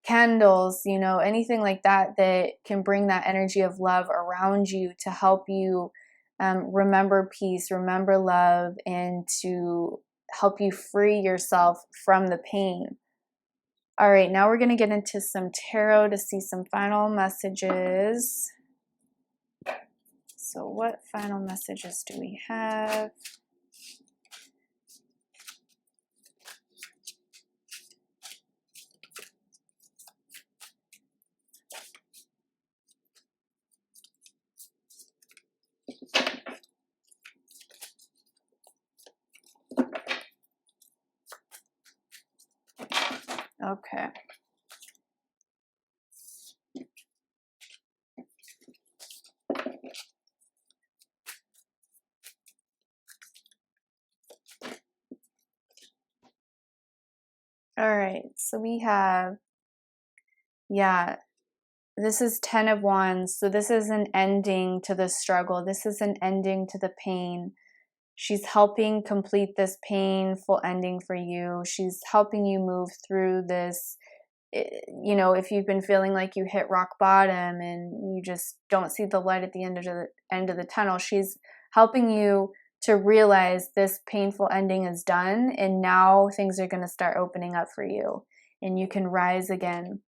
candles, you know, anything like that that can bring that energy of love around you to help you remember peace, remember love, and to help you free yourself from the pain. All right, now we're going to get into some tarot to see some final messages. So what final messages do we have? Okay. All right, so we have, yeah, this is 10 of Wands. So this is an ending to the struggle. This is an ending to the pain. She's helping complete this painful ending for you. She's helping you move through this. You know, if you've been feeling like you hit rock bottom and you just don't see the light at the end of the tunnel, she's helping you to realize this painful ending is done, and now things are going to start opening up for you and you can rise again.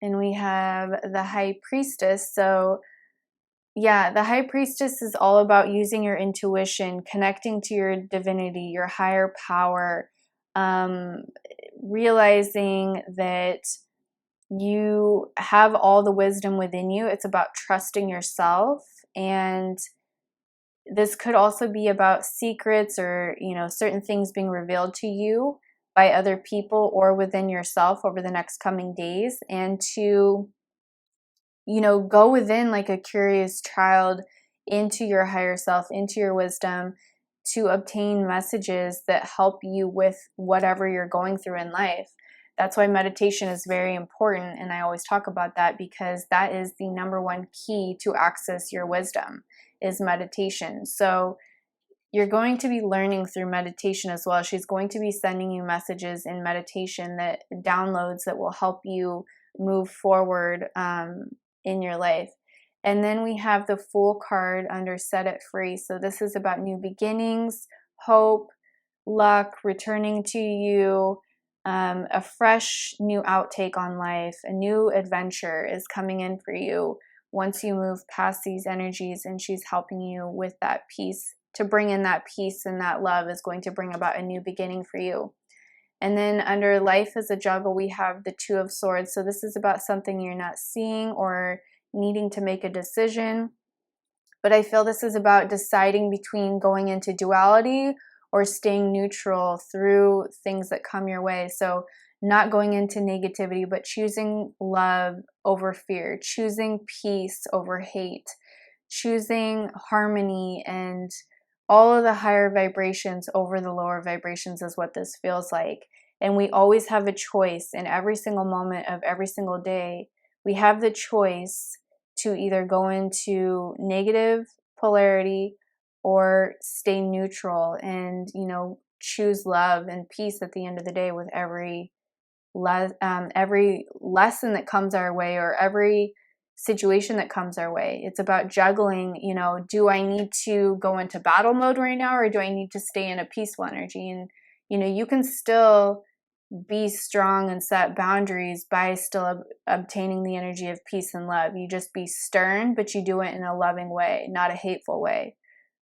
And we have the High Priestess. So yeah, the High Priestess is all about using your intuition, connecting to your divinity, your higher power, realizing that you have all the wisdom within you. It's about trusting yourself. And this could also be about secrets or, you know, certain things being revealed to you by other people or within yourself over the next coming days. And to, you know, go within like a curious child into your higher self, into your wisdom, to obtain messages that help you with whatever you're going through in life. That's why meditation is very important. And I always talk about that because that is the number one key to access your wisdom is meditation. So you're going to be learning through meditation as well. She's going to be sending you messages in meditation, that downloads that will help you move forward in your life. And then we have the Fool card under Set It Free. So this is about new beginnings, hope, luck, returning to you, a fresh new outtake on life, a new adventure is coming in for you once you move past these energies, and she's helping you with that peace. To bring in that peace and that love is going to bring about a new beginning for you. And then under Life as a Juggle, we have the Two of Swords. So this is about something you're not seeing or needing to make a decision. But I feel this is about deciding between going into duality or staying neutral through things that come your way. So not going into negativity, but choosing love over fear, choosing peace over hate, choosing harmony and all of the higher vibrations over the lower vibrations is what this feels like. And we always have a choice in every single moment of every single day. We have the choice to either go into negative polarity or stay neutral and, you know, choose love and peace at the end of the day with every lesson that comes our way or every situation that comes our way. It's about juggling, you know, do I need to go into battle mode right now or do I need to stay in a peaceful energy? And, you know, you can still be strong and set boundaries by still obtaining the energy of peace and love. You just be stern, but you do it in a loving way, not a hateful way.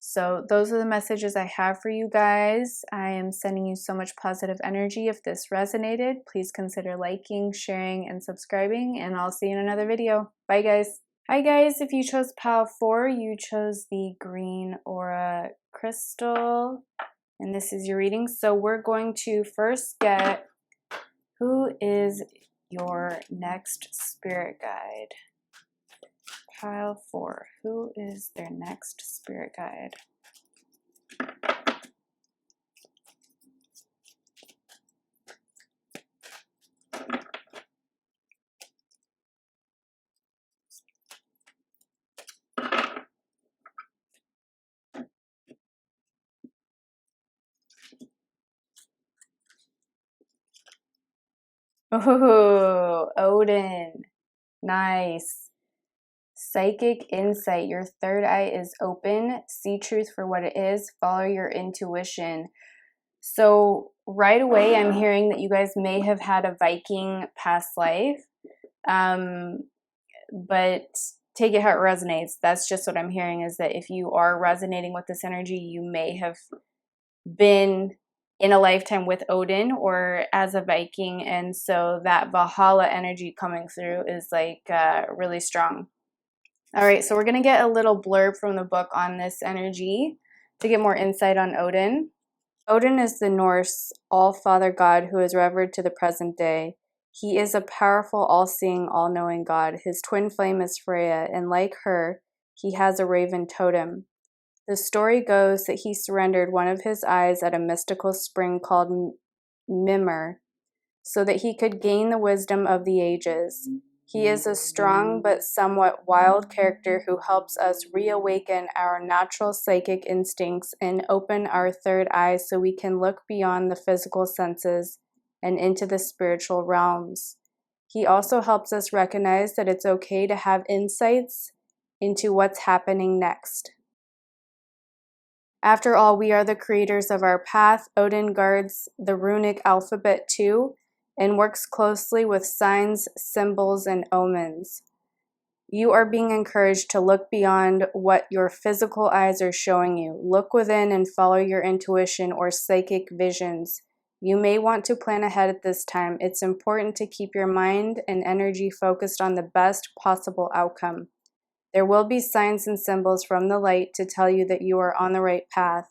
So those are the messages I have for you guys. I am sending you so much positive energy. If this resonated, please consider liking, sharing, and subscribing, and I'll see you in another video. Bye, guys. Hi guys, if you chose pile 4, you chose the green aura crystal, and this is your reading. So we're going to first get who is your next spirit guide. Pile 4, who is their next spirit guide? Oh, Odin. Nice. Psychic insight. Your third eye is open. See truth for what it is. Follow your intuition. So right away, I'm hearing that you guys may have had a Viking past life. But take it how it resonates. That's just what I'm hearing, is that if you are resonating with this energy, you may have been in a lifetime with Odin or as a Viking, and so that Valhalla energy coming through is like really strong. All right, so we're going to get a little blurb from the book on this energy to get more insight on Odin. Odin is the Norse all-father god who is revered to the present day. He is a powerful, all-seeing, all-knowing god. His twin flame is Freya, and like her, he has a raven totem. The story goes that he surrendered one of his eyes at a mystical spring called Mimir, so that he could gain the wisdom of the ages. He is a strong but somewhat wild character who helps us reawaken our natural psychic instincts and open our third eye so we can look beyond the physical senses and into the spiritual realms. He also helps us recognize that it's okay to have insights into what's happening next. After all, we are the creators of our path. Odin guards the runic alphabet too, and works closely with signs, symbols, and omens. You are being encouraged to look beyond what your physical eyes are showing you. Look within and follow your intuition or psychic visions. You may want to plan ahead at this time. It's important to keep your mind and energy focused on the best possible outcome. There will be signs and symbols from the light to tell you that you are on the right path.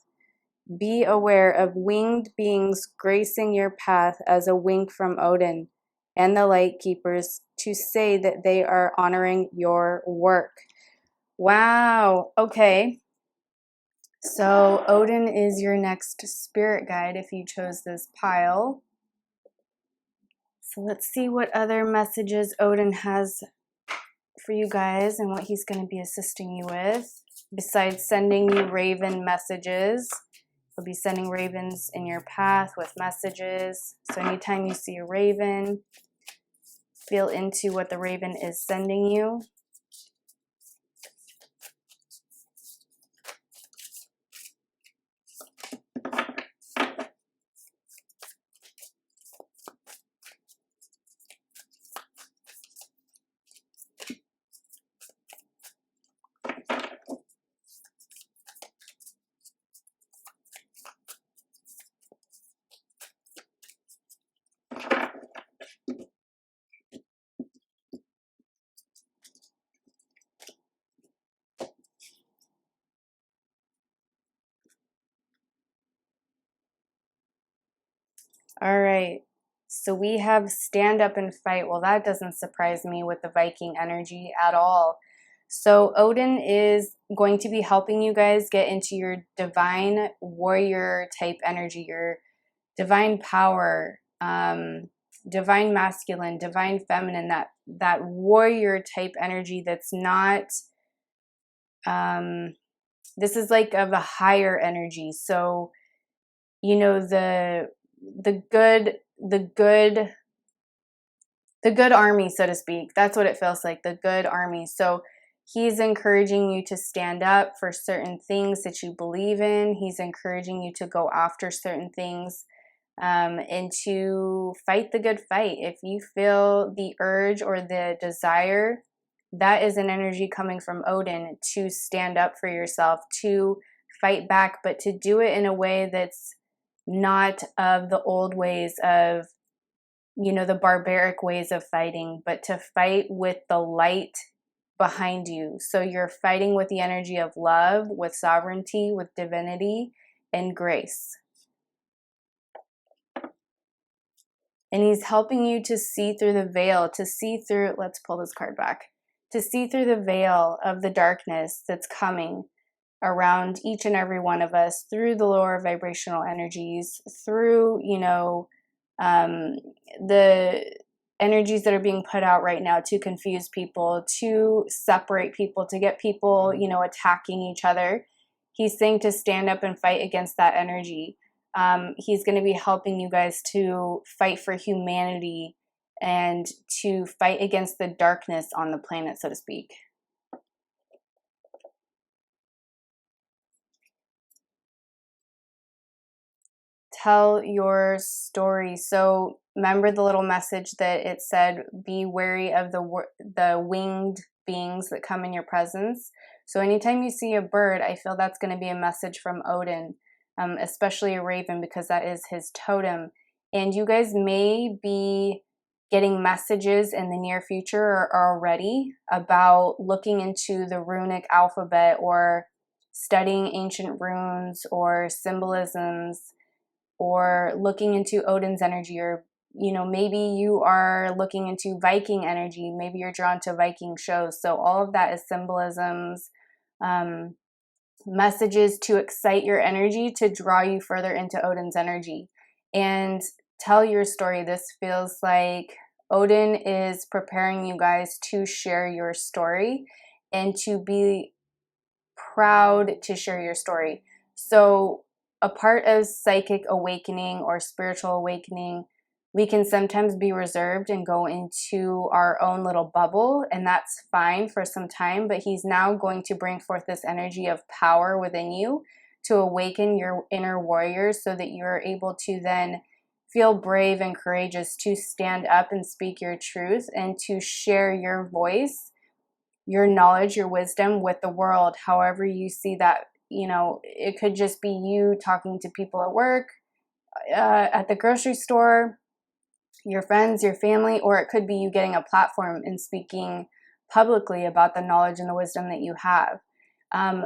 Be aware of winged beings gracing your path as a wink from Odin and the Light Keepers to say that they are honoring your work. Wow. Okay. So Odin is your next spirit guide if you chose this pile. So let's see what other messages Odin has for you guys and what he's going to be assisting you with. Besides sending you raven messages, he'll be sending ravens in your path with messages. So anytime you see a raven, feel into what the raven is sending you. All right, so we have stand up and fight. Well, that doesn't surprise me with the Viking energy at all. So Odin is going to be helping you guys get into your divine warrior type energy, your divine power, divine masculine, divine feminine, that warrior type energy that's not, this is like of a higher energy. So, you know, the good army, so to speak. That's what it feels like, the good army. So he's encouraging you to stand up for certain things that you believe in. He's encouraging you to go after certain things and to fight the good fight. If you feel the urge or the desire, that is an energy coming from Odin to stand up for yourself, to fight back, but to do it in a way that's not of the old ways of, you know, the barbaric ways of fighting, but to fight with the light behind you. So you're fighting with the energy of love, with sovereignty, with divinity, and grace. And he's helping you to see through the veil, to see through, let's pull this card back, to see through the veil of the darkness that's coming around each and every one of us, through the lower vibrational energies, through, the energies that are being put out right now to confuse people, to separate people, to get people, attacking each other. He's saying to stand up and fight against that energy. He's going to be helping you guys to fight for humanity and to fight against the darkness on the planet, so to speak. Tell your story. So remember the little message that it said, be wary of the winged beings that come in your presence. So anytime you see a bird, I feel that's going to be a message from Odin, especially a raven, because that is his totem. And you guys may be getting messages in the near future or already about looking into the runic alphabet or studying ancient runes or symbolisms, or looking into Odin's energy, or maybe you are looking into Viking energy. Maybe you're drawn to Viking shows. So all of that is symbolisms, messages to excite your energy, to draw you further into Odin's energy. And tell your story. This feels like Odin is preparing you guys to share your story and to be proud to share your story. So a part of psychic awakening or spiritual awakening, we can sometimes be reserved and go into our own little bubble, and that's fine for some time, but he's now going to bring forth this energy of power within you to awaken your inner warriors so that you're able to then feel brave and courageous to stand up and speak your truth and to share your voice, your knowledge, your wisdom with the world, however you see that. It could just be you talking to people at work, at the grocery store, your friends, your family, or it could be you getting a platform and speaking publicly about the knowledge and the wisdom that you have.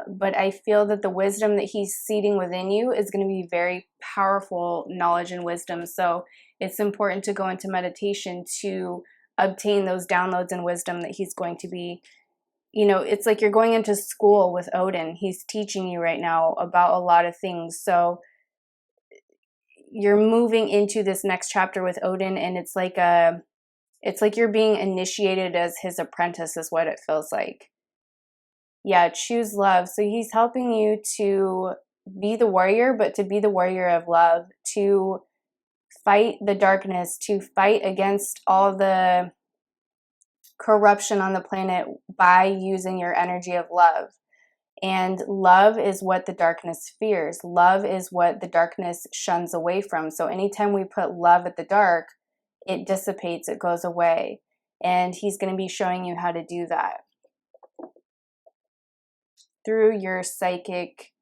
But I feel that the wisdom that he's seeding within you is going to be very powerful knowledge and wisdom. So it's important to go into meditation to obtain those downloads and wisdom that he's going to be. It's like you're going into school with Odin. He's teaching you right now about a lot of things. So you're moving into this next chapter with Odin, and it's like you're being initiated as his apprentice is what it feels like. Yeah, choose love. So he's helping you to be the warrior, but to be the warrior of love, to fight the darkness, to fight against all the corruption on the planet by using your energy of love. And love is what the darkness fears. Love is what the darkness shuns away from. So anytime we put love at the dark, it dissipates, it goes away. And he's going to be showing you how to do that through your psychic.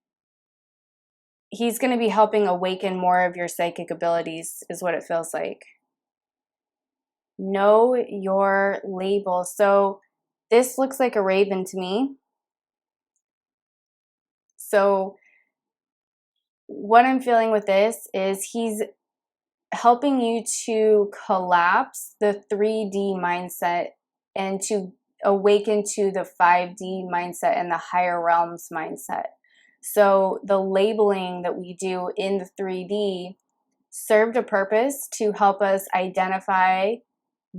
He's going to be helping awaken more of your psychic abilities, is what it feels like. Know your label. So this looks like a raven to me. So what I'm feeling with this is he's helping you to collapse the 3D mindset and to awaken to the 5D mindset and the higher realms mindset. So the labeling that we do in the 3D served a purpose to help us identify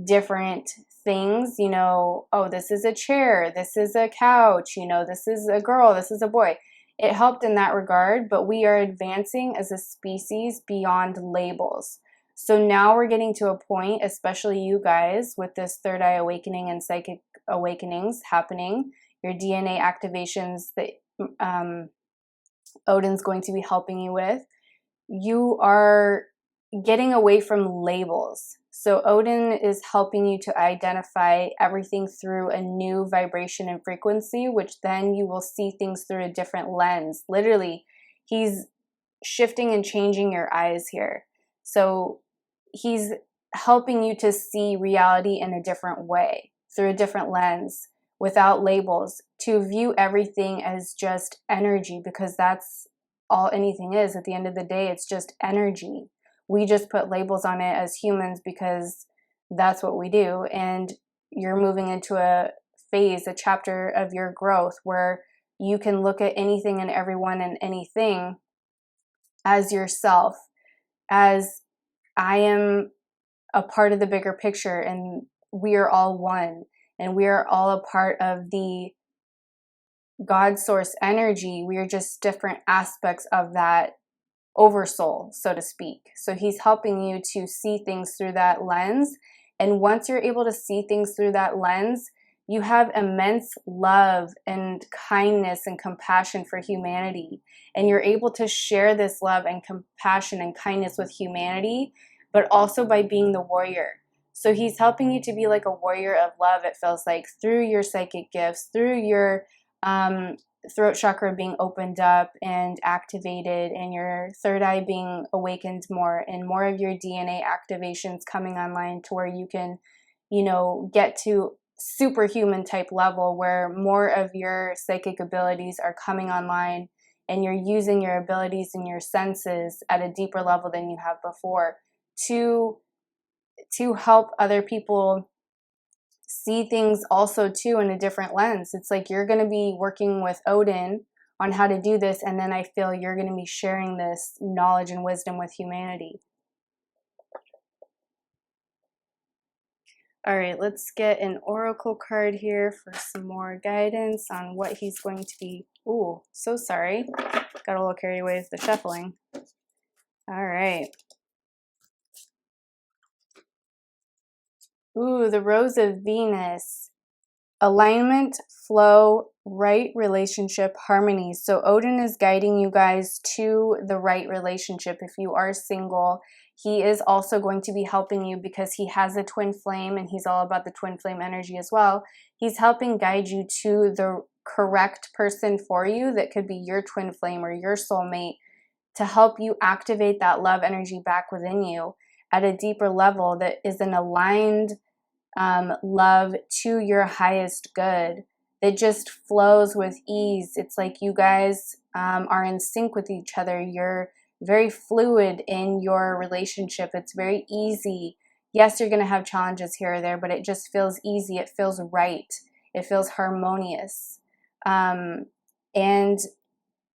different things, oh, this is a chair, this is a couch, this is a girl, this is a boy. It helped in that regard, but we are advancing as a species beyond labels. So now we're getting to a point, especially you guys, with this third eye awakening and psychic awakenings happening, your DNA activations that Odin's going to be helping you with. You are getting away from labels. So Odin is helping you to identify everything through a new vibration and frequency, which then you will see things through a different lens. Literally, he's shifting and changing your eyes here. So he's helping you to see reality in a different way, through a different lens, without labels, to view everything as just energy, because that's all anything is. At the end of the day, it's just energy. We just put labels on it as humans because that's what we do. And you're moving into a phase, a chapter of your growth where you can look at anything and everyone and anything as yourself, as I am a part of the bigger picture, and we are all one, and we are all a part of the God source energy. We are just different aspects of that oversoul, so to speak. So he's helping you to see things through that lens. And once you're able to see things through that lens, you have immense love and kindness and compassion for humanity. And you're able to share this love and compassion and kindness with humanity, but also by being the warrior. So he's helping you to be like a warrior of love, it feels like, through your psychic gifts, through your throat chakra being opened up and activated, and your third eye being awakened more, and more of your DNA activations coming online to where you can, you know, get to superhuman type level where more of your psychic abilities are coming online and you're using your abilities and your senses at a deeper level than you have before to help other people see things also too in a different lens. It's like you're going to be working with Odin on how to do this, and then I feel you're going to be sharing this knowledge and wisdom with humanity. All right, let's get an oracle card here for some more guidance on what he's going to be. Ooh, so sorry. Got a little carried away with the shuffling. All right. Ooh, the Rose of Venus. Alignment, flow, right relationship, harmony. So Odin is guiding you guys to the right relationship. If you are single, he is also going to be helping you because he has a twin flame and he's all about the twin flame energy as well. He's helping guide you to the correct person for you that could be your twin flame or your soulmate to help you activate that love energy back within you at a deeper level that is an aligned love to your highest good that just flows with ease. It's like you guys are in sync with each other. You're very fluid in your relationship. It's very easy. Yes, you're going to have challenges here or there, but it just feels easy. It feels right. It feels harmonious. And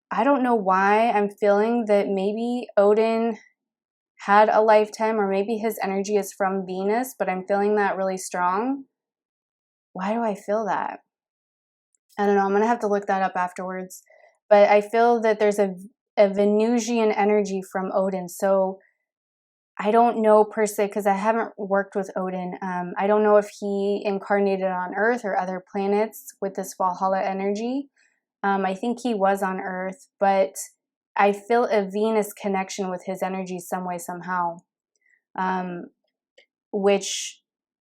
I don't know why I'm feeling that maybe Odin had a lifetime, or maybe his energy is from Venus, but I'm feeling that really strong. Why do I feel that? I don't know. I'm going to have to look that up afterwards. But I feel that there's a Venusian energy from Odin. So I don't know per se, because I haven't worked with Odin. I don't know if he incarnated on Earth or other planets with this Valhalla energy. I think he was on Earth, but I feel a Venus connection with his energy some way, somehow. Which,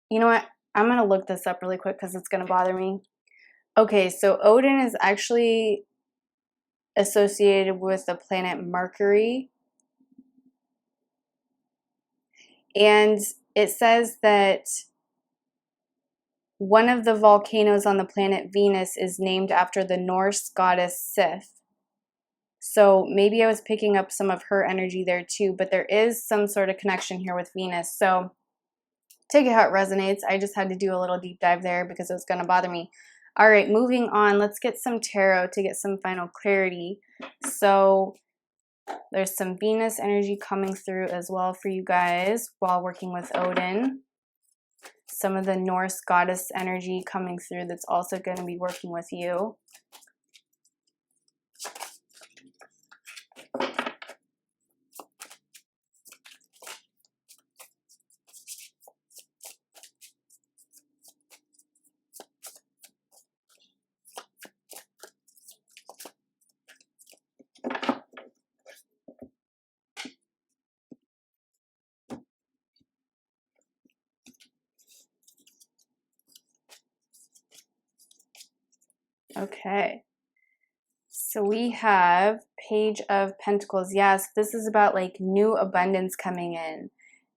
you know what? I'm going to look this up really quick because it's going to bother me. Okay, so Odin is actually associated with the planet Mercury. And it says that one of the volcanoes on the planet Venus is named after the Norse goddess Sif. So maybe I was picking up some of her energy there too, but there is some sort of connection here with Venus. So take it how it resonates. I just had to do a little deep dive there because it was going to bother me. All right, moving on. Let's get some tarot to get some final clarity. So there's some Venus energy coming through as well for you guys while working with Odin. Some of the Norse goddess energy coming through that's also going to be working with you. Okay, so we have Page of Pentacles. Yes, this is about like new abundance coming in,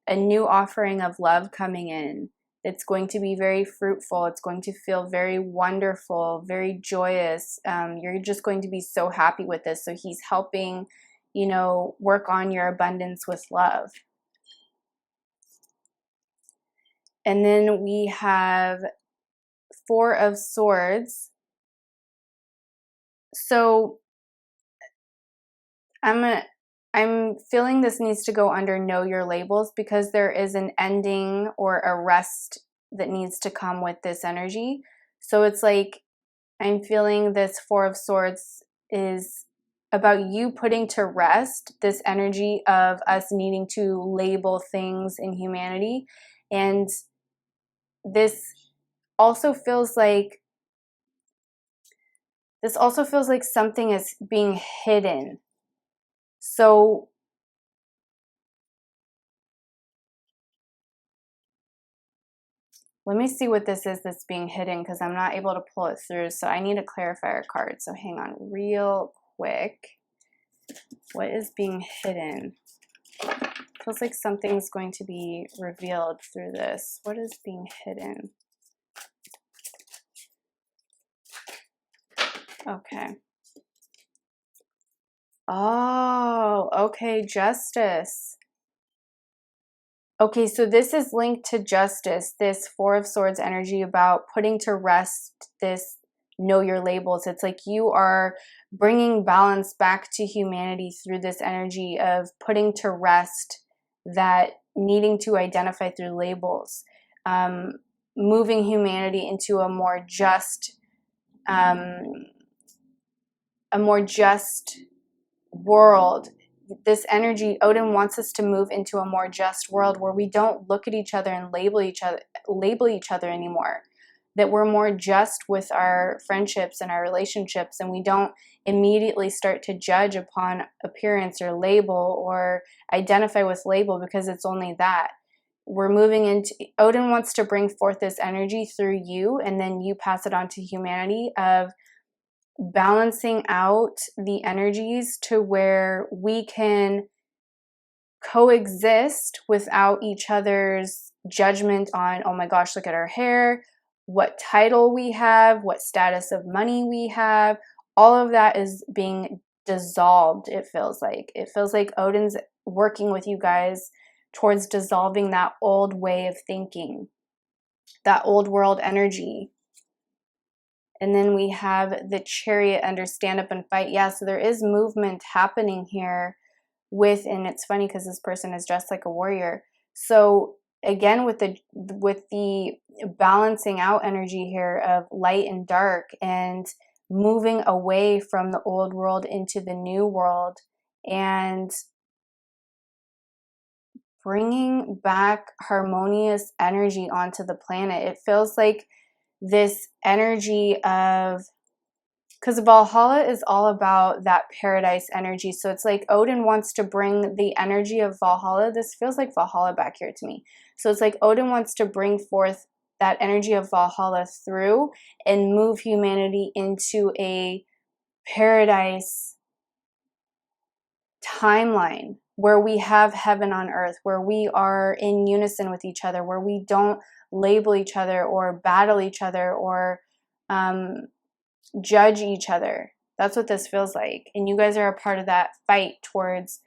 a new offering of love coming in, It's going to be very fruitful. It's going to feel very wonderful, very joyous. You're just going to be so happy with this. So he's helping, you know, work on your abundance with love. And then we have Four of Swords. So I'm feeling this needs to go under know your labels, because there is an ending or a rest that needs to come with this energy. So it's like I'm feeling this Four of Swords is about you putting to rest this energy of us needing to label things in humanity. And this also feels like something is being hidden. So let me see what this is that's being hidden, because I'm not able to pull it through. So I need a clarifier card. So hang on real quick. What is being hidden? Feels like something's going to be revealed through this. What is being hidden? Okay. Oh, okay, Justice. Okay, so this is linked to Justice, this Four of Swords energy about putting to rest this know your labels. It's like you are bringing balance back to humanity through this energy of putting to rest that needing to identify through labels, moving humanity into a more just world. This energy, Odin wants us to move into a more just world where we don't look at each other and label each other anymore. That we're more just with our friendships and our relationships, and we don't immediately start to judge upon appearance or label or identify with label, because it's only that. We're moving into, Odin wants to bring forth this energy through you, and then you pass it on to humanity of balancing out the energies to where we can coexist without each other's judgment on, oh my gosh, look at our hair, what title we have, what status of money we have. All of that is being dissolved. It feels like Odin's working with you guys towards dissolving that old way of thinking, that old world energy. And then we have the Chariot under stand up and fight. Yeah, so there is movement happening here with, and it's funny because this person is dressed like a warrior. So again, with the balancing out energy here of light and dark, and moving away from the old world into the new world, and bringing back harmonious energy onto the planet. It feels like this energy of, because Valhalla is all about that paradise energy. So it's like Odin wants to bring the energy of Valhalla. This feels like Valhalla back here to me. So it's like Odin wants to bring forth that energy of Valhalla through and move humanity into a paradise timeline where we have heaven on earth, where we are in unison with each other, where we don't label each other or battle each other or judge each other. That's what this feels like. And you guys are a part of that fight towards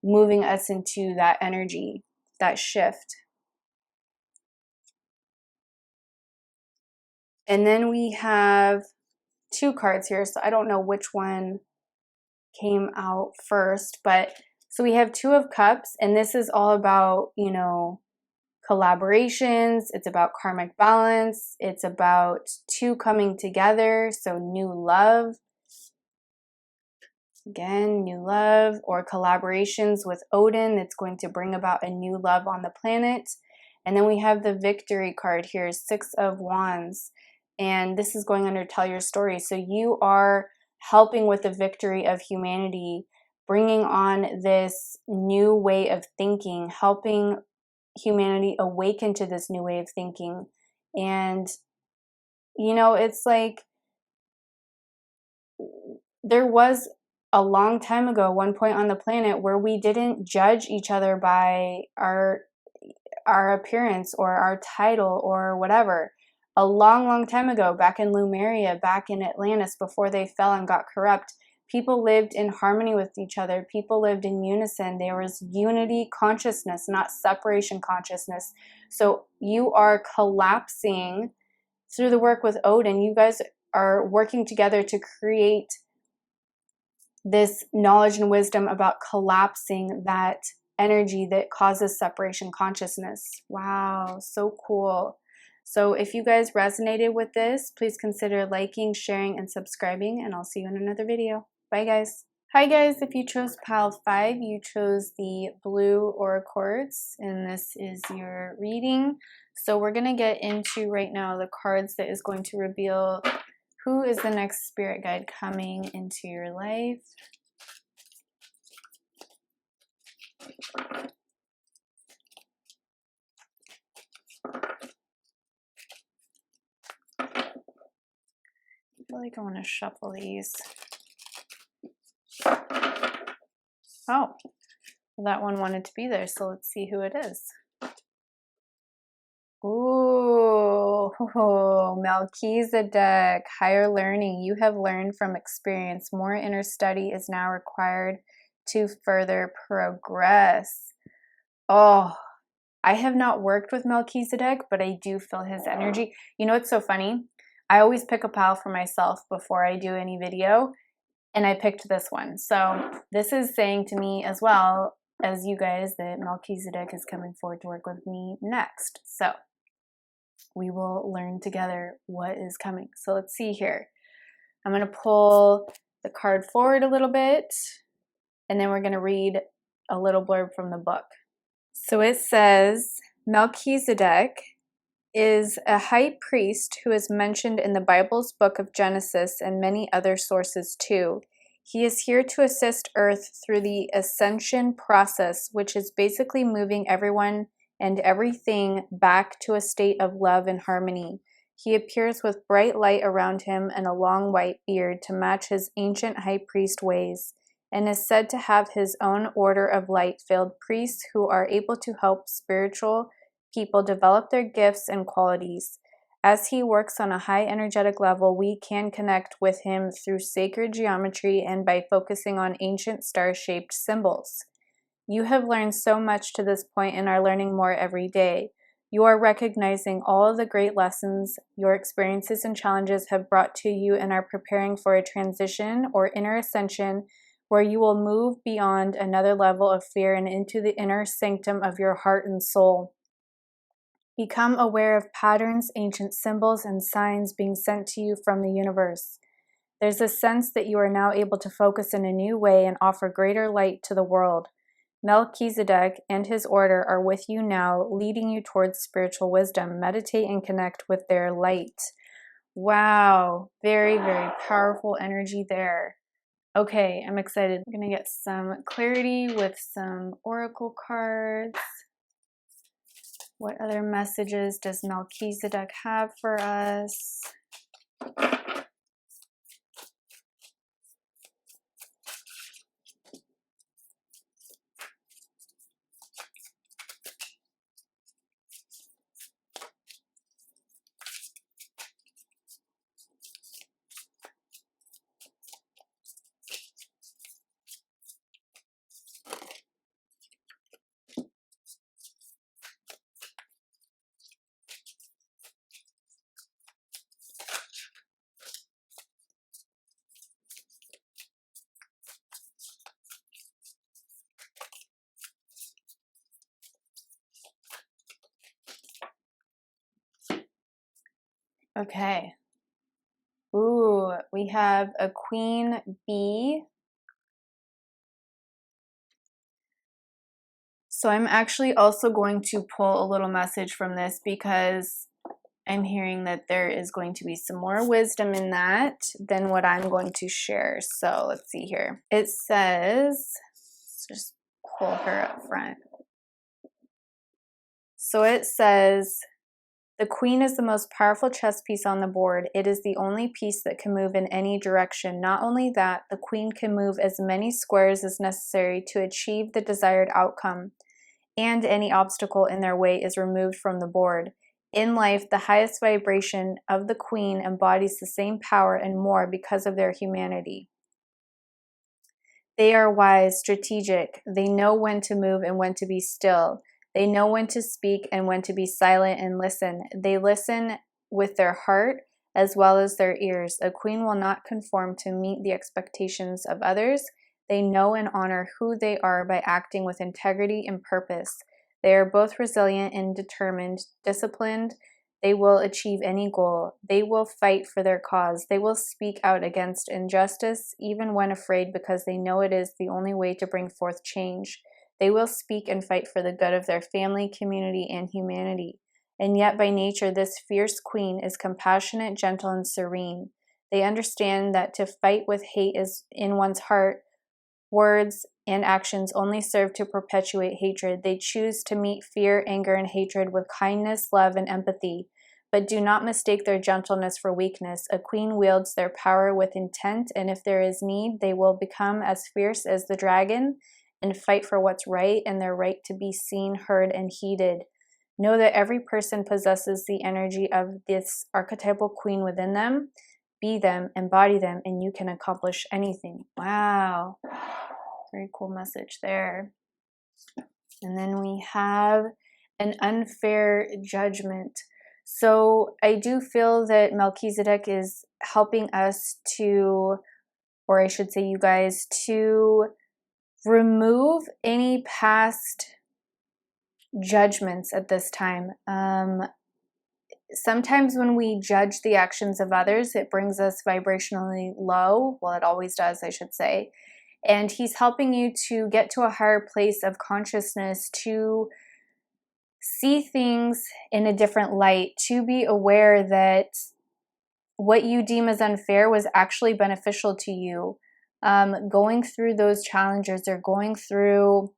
moving us into that energy, that shift. And then we have two cards here, so I don't know which one came out first, but so we have Two of Cups, and this is all about, you know, collaborations. It's about karmic balance. It's about two coming together. So new love. Again, new love or collaborations with Odin that's going to bring about a new love on the planet. And then we have the Victory card here, Six of Wands. And this is going under Tell Your Story. So you are helping with the victory of humanity, bringing on this new way of thinking, helping humanity awaken to this new way of thinking. And, you know, it's like there was a long time ago, one point on the planet where we didn't judge each other by our our appearance or our title or whatever. A long, long time ago, back in Lemuria, back in Atlantis, before they fell and got corrupt, people lived in harmony with each other. People lived in unison. There was unity consciousness, not separation consciousness. So you are collapsing through the work with Odin. You guys are working together to create this knowledge and wisdom about collapsing that energy that causes separation consciousness. Wow, so cool. So if you guys resonated with this, please consider liking, sharing, and subscribing, and I'll see you in another video. Bye, guys. Hi, guys. If you chose pile 5, you chose the blue Aura Quartz, and this is your reading. So we're going to get into right now the cards that is going to reveal who is the next spirit guide coming into your life. I feel like I want to shuffle these. Oh, well, that one wanted to be there, so let's see who it is. Ooh, Melchizedek, higher learning. You have learned from experience. More inner study is now required to further progress. Oh, I have not worked with Melchizedek, but I do feel his energy. You know what's so funny? I always pick a pile for myself before I do any video, and I picked this one. So this is saying to me as well as you guys that Melchizedek is coming forward to work with me next. So we will learn together what is coming. So let's see here. I'm going to pull the card forward a little bit, and then we're going to read a little blurb from the book. So it says, Melchizedek is a high priest who is mentioned in the Bible's book of Genesis and many other sources too. He is here to assist Earth through the ascension process, which is basically moving everyone and everything back to a state of love and harmony. He appears with bright light around him and a long white beard to match his ancient high priest ways, and is said to have his own order of light-filled priests who are able to help spiritual people develop their gifts and qualities. As he works on a high energetic level, we can connect with him through sacred geometry and by focusing on ancient star-shaped symbols. You have learned so much to this point and are learning more every day. You are recognizing all of the great lessons your experiences and challenges have brought to you and are preparing for a transition or inner ascension where you will move beyond another level of fear and into the inner sanctum of your heart and soul. Become aware of patterns, ancient symbols, and signs being sent to you from the universe. There's a sense that you are now able to focus in a new way and offer greater light to the world. Melchizedek and his order are with you now, leading you towards spiritual wisdom. Meditate and connect with their light. Wow, very, very powerful energy there. Okay, I'm excited. I'm going to get some clarity with some oracle cards. What other messages does Melchizedek have for us? Okay. Ooh, we have a queen bee. So I'm actually also going to pull a little message from this because I'm hearing that there is going to be some more wisdom in that than what I'm going to share. So let's see here. It says, let's just pull her up front. So it says, the queen is the most powerful chess piece on the board. It is the only piece that can move in any direction. Not only that, the queen can move as many squares as necessary to achieve the desired outcome. and any obstacle in their way is removed from the board. In life, the highest vibration of the Queen embodies the same power and more because of their humanity. They are wise, strategic. They know when to move and when to be still. They know when to speak and when to be silent and listen. They listen with their heart as well as their ears. A queen will not conform to meet the expectations of others. They know and honor who they are by acting with integrity and purpose. They are both resilient and determined, disciplined. They will achieve any goal. They will fight for their cause. They will speak out against injustice, even when afraid, because they know it is the only way to bring forth change. They will speak and fight for the good of their family, community, and humanity. And yet, by nature, this fierce queen is compassionate, gentle, and serene. They understand that to fight with hate is in one's heart. Words and actions only serve to perpetuate hatred. They choose to meet fear, anger, and hatred with kindness, love, and empathy. But do not mistake their gentleness for weakness. A queen wields their power with intent, and if there is need, they will become as fierce as the dragon and fight for what's right and their right to be seen, heard, and heeded. Know that every person possesses the energy of this archetypal queen within them. Be them, embody them, and you can accomplish anything. Wow. Very cool message there. And then we have an unfair judgment. So I do feel that Melchizedek is helping us to, or I should say you guys, to remove any past judgments at this time. Sometimes when we judge the actions of others, it brings us vibrationally low. Well, it always does, I should say. And he's helping you to get to a higher place of consciousness, to see things in a different light, to be aware that what you deem as unfair was actually beneficial to you. Going through those challenges or going through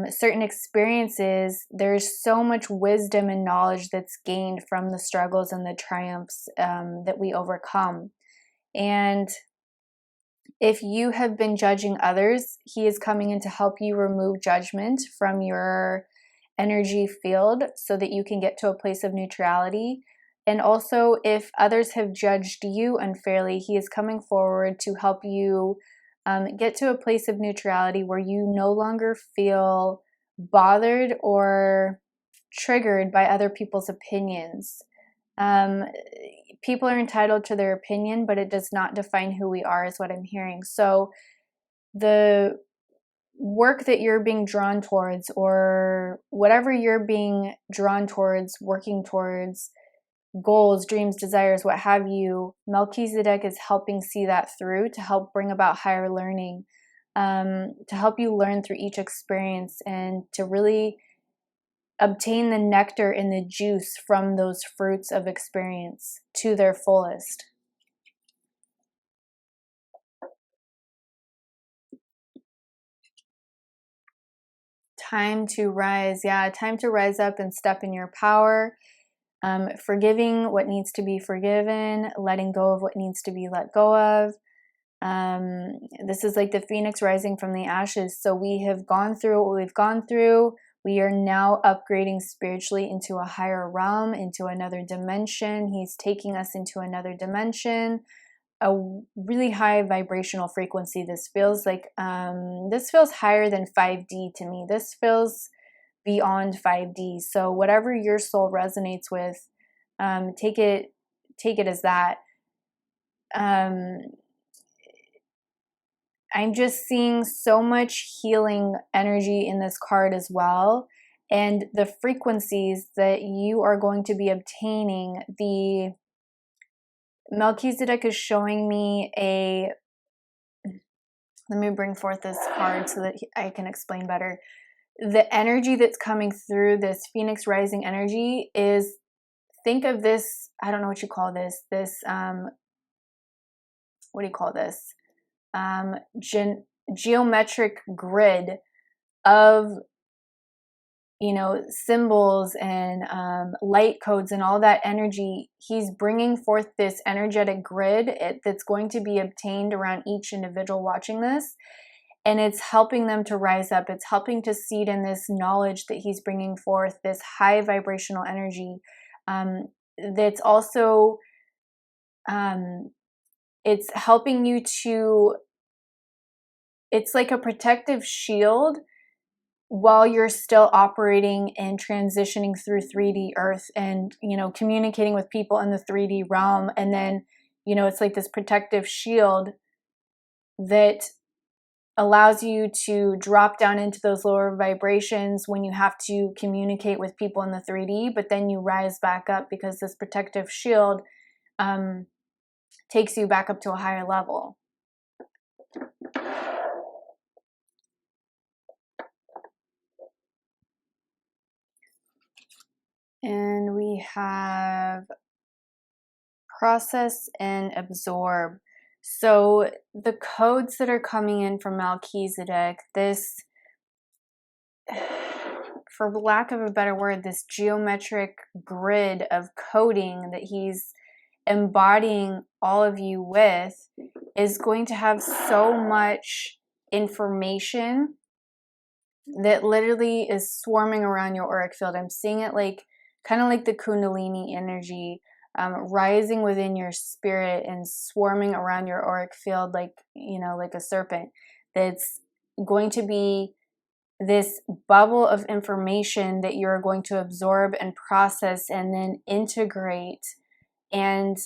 certain experiences, there's so much wisdom and knowledge that's gained from the struggles and the triumphs that we overcome. And if you have been judging others, he is coming in to help you remove judgment from your energy field so that you can get to a place of neutrality. And also, if others have judged you unfairly, he is coming forward to help you get to a place of neutrality where you no longer feel bothered or triggered by other people's opinions. People are entitled to their opinion, but it does not define who we are, is what I'm hearing. So the work that you're being drawn towards, or whatever you're being drawn towards, working towards, goals, dreams, desires, what have you, Melchizedek is helping see that through to help bring about higher learning, to help you learn through each experience and to really obtain the nectar and the juice from those fruits of experience to their fullest. Time to rise. Yeah, time to rise up and step in your power. Forgiving what needs to be forgiven, letting go of what needs to be let go of. This is like the phoenix rising from the ashes. So we have gone through what we've gone through. We are now upgrading spiritually into a higher realm, into another dimension. He's taking us into another dimension, a really high vibrational frequency. This feels like, this feels higher than 5D to me. This feels beyond 5D. So whatever your soul resonates with, take it as that. I'm just seeing so much healing energy in this card as well. And the frequencies that you are going to be obtaining, the Melchizedek is showing me let me bring forth this card so that I can explain better. The energy that's coming through this Phoenix rising energy is, think of this, I don't know what you call this, what do you call this? Geometric grid of, symbols and light codes and all that energy. He's bringing forth this energetic grid that's going to be obtained around each individual watching this. and it's helping them to rise up. It's helping to seed in this knowledge that he's bringing forth, this high vibrational energy. That's also, it's helping you to, it's like a protective shield while you're still operating and transitioning through 3D Earth and, you know, communicating with people in the 3D realm. And then, you know, it's like this protective shield that allows you to drop down into those lower vibrations when you have to communicate with people in the 3D, but then you rise back up because this protective shield takes you back up to a higher level. And we have process and absorb. So the codes that are coming in from Melchizedek, this, for lack of a better word, this geometric grid of coding that he's embodying all of you with is going to have so much information that literally is swarming around your auric field. I'm seeing it like kind of like the Kundalini energy rising within your spirit and swarming around your auric field like, you know, like a serpent. That's going to be this bubble of information that you're going to absorb and process and then integrate and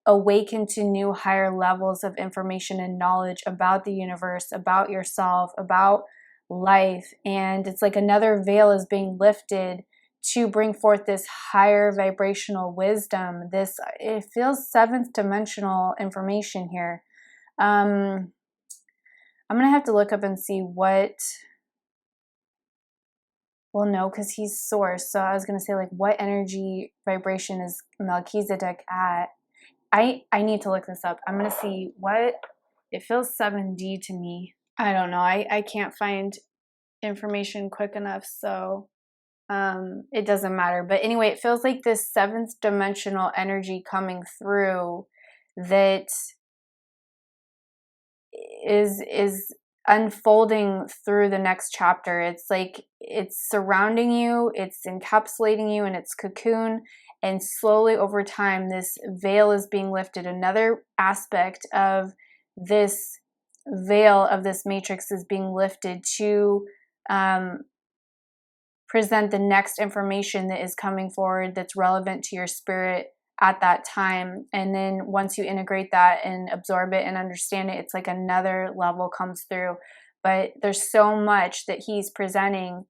awaken to new higher levels of information and knowledge about the universe, about yourself, about life. And it's like another veil is being lifted to bring forth this higher vibrational wisdom. This, it feels seventh dimensional information here. I'm gonna have to look up and see what, well, no, because he's source. So I was gonna say, like, what energy vibration is Melchizedek at? I need to look this up. I'm gonna see what, it feels 7D to me. I don't know. I can't find information quick enough, so it doesn't matter. But anyway, it feels like this seventh dimensional energy coming through that is unfolding through the next chapter. It's like it's surrounding you, it's encapsulating you in its cocoon, and slowly over time this veil is being lifted. Another aspect of this veil of this matrix is being lifted to present the next information that is coming forward that's relevant to your spirit at that time. And then once you integrate that and absorb it and understand it, it's like another level comes through. But there's so much that he's presenting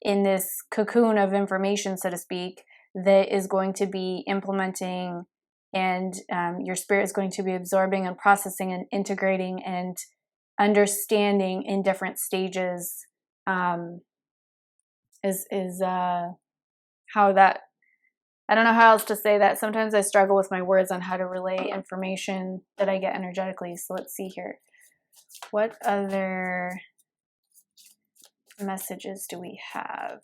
in this cocoon of information, so to speak, that is going to be implementing, and your spirit is going to be absorbing and processing and integrating and understanding in different stages. Is how that, I don't know how else to say that. Sometimes I struggle with my words on how to relay information that I get energetically. So let's see here. What other messages do we have?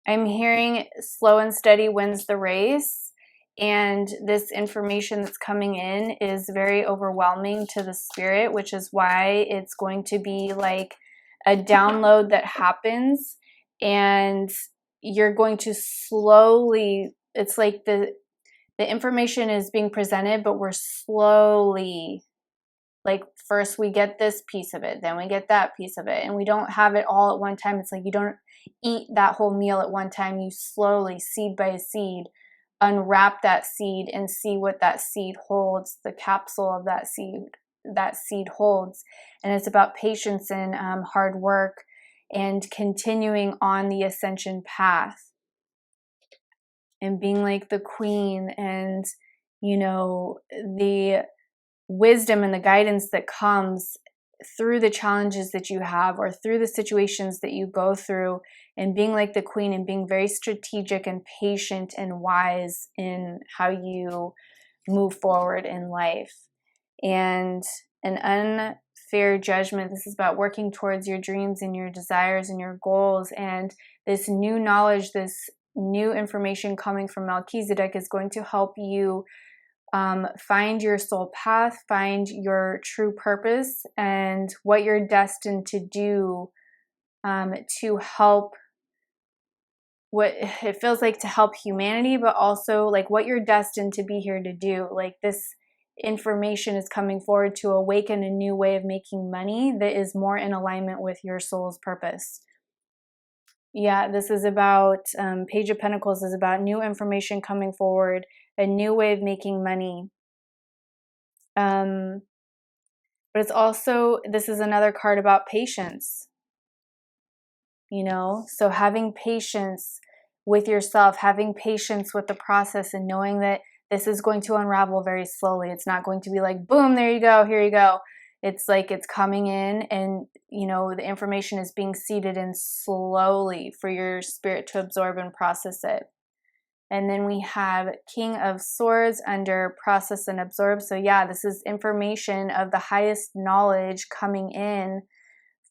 I'm hearing slow and steady wins the race, and this information that's coming in is very overwhelming to the spirit, which is why it's going to be like a download that happens, and you're going to slowly, it's like the information is being presented, but we're slowly, like, first we get this piece of it, then we get that piece of it, and we don't have it all at one time. It's like you don't eat that whole meal at one time. You slowly, seed by seed, unwrap that seed and see what that seed holds, the capsule of that seed holds. And it's about patience and hard work and continuing on the ascension path and being like the queen, and, you know, the wisdom and the guidance that comes through the challenges that you have or through the situations that you go through, and being like the queen and being very strategic and patient and wise in how you move forward in life. And an fair judgment. This is about working towards your dreams and your desires and your goals. And this new knowledge, this new information coming from Melchizedek is going to help you find your soul path, find your true purpose, and what you're destined to do to help, what it feels like to help humanity, but also like what you're destined to be here to do. Like this information is coming forward to awaken a new way of making money that is more in alignment with your soul's purpose. Yeah, this is about, Page of Pentacles is about new information coming forward, a new way of making money. But it's also, this is another card about patience. You know, so having patience with yourself, having patience with the process, and knowing that this is going to unravel very slowly. It's not going to be like, boom, there you go, here you go. It's like it's coming in, and you know, the information is being seeded in slowly for your spirit to absorb and process it. And then we have King of Swords under process and absorb. So yeah, this is information of the highest knowledge coming in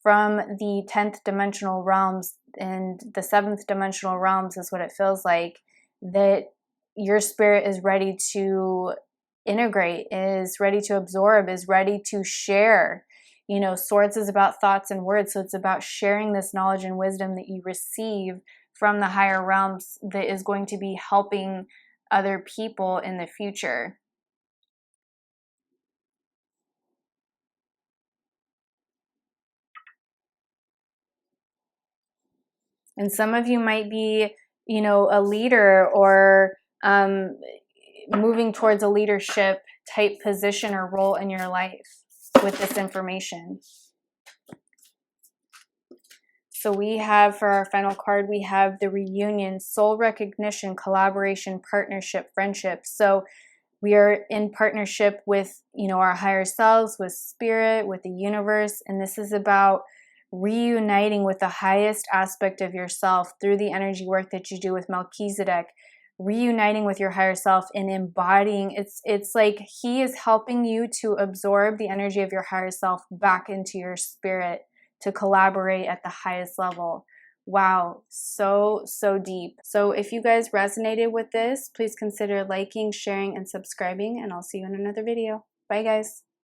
from the 10th dimensional realms, and the 7th dimensional realms is what it feels like, that your spirit is ready to integrate, is ready to absorb, is ready to share. You know, Swords is about thoughts and words, so it's about sharing this knowledge and wisdom that you receive from the higher realms that is going to be helping other people in the future. And some of you might be, you know, a leader, or moving towards a leadership type position or role in your life with this information. So we have, for our final card, we have the reunion, soul recognition, collaboration, partnership, friendship. So we are in partnership with, you know, our higher selves, with spirit, with the universe. And this is about reuniting with the highest aspect of yourself through the energy work that you do with Melchizedek, reuniting with your higher self and embodying. It's like he is helping you to absorb the energy of your higher self back into your spirit to collaborate at the highest level. Wow, so deep. So if you guys resonated with this, please consider liking, sharing, and subscribing, and I'll see you in another video. Bye guys.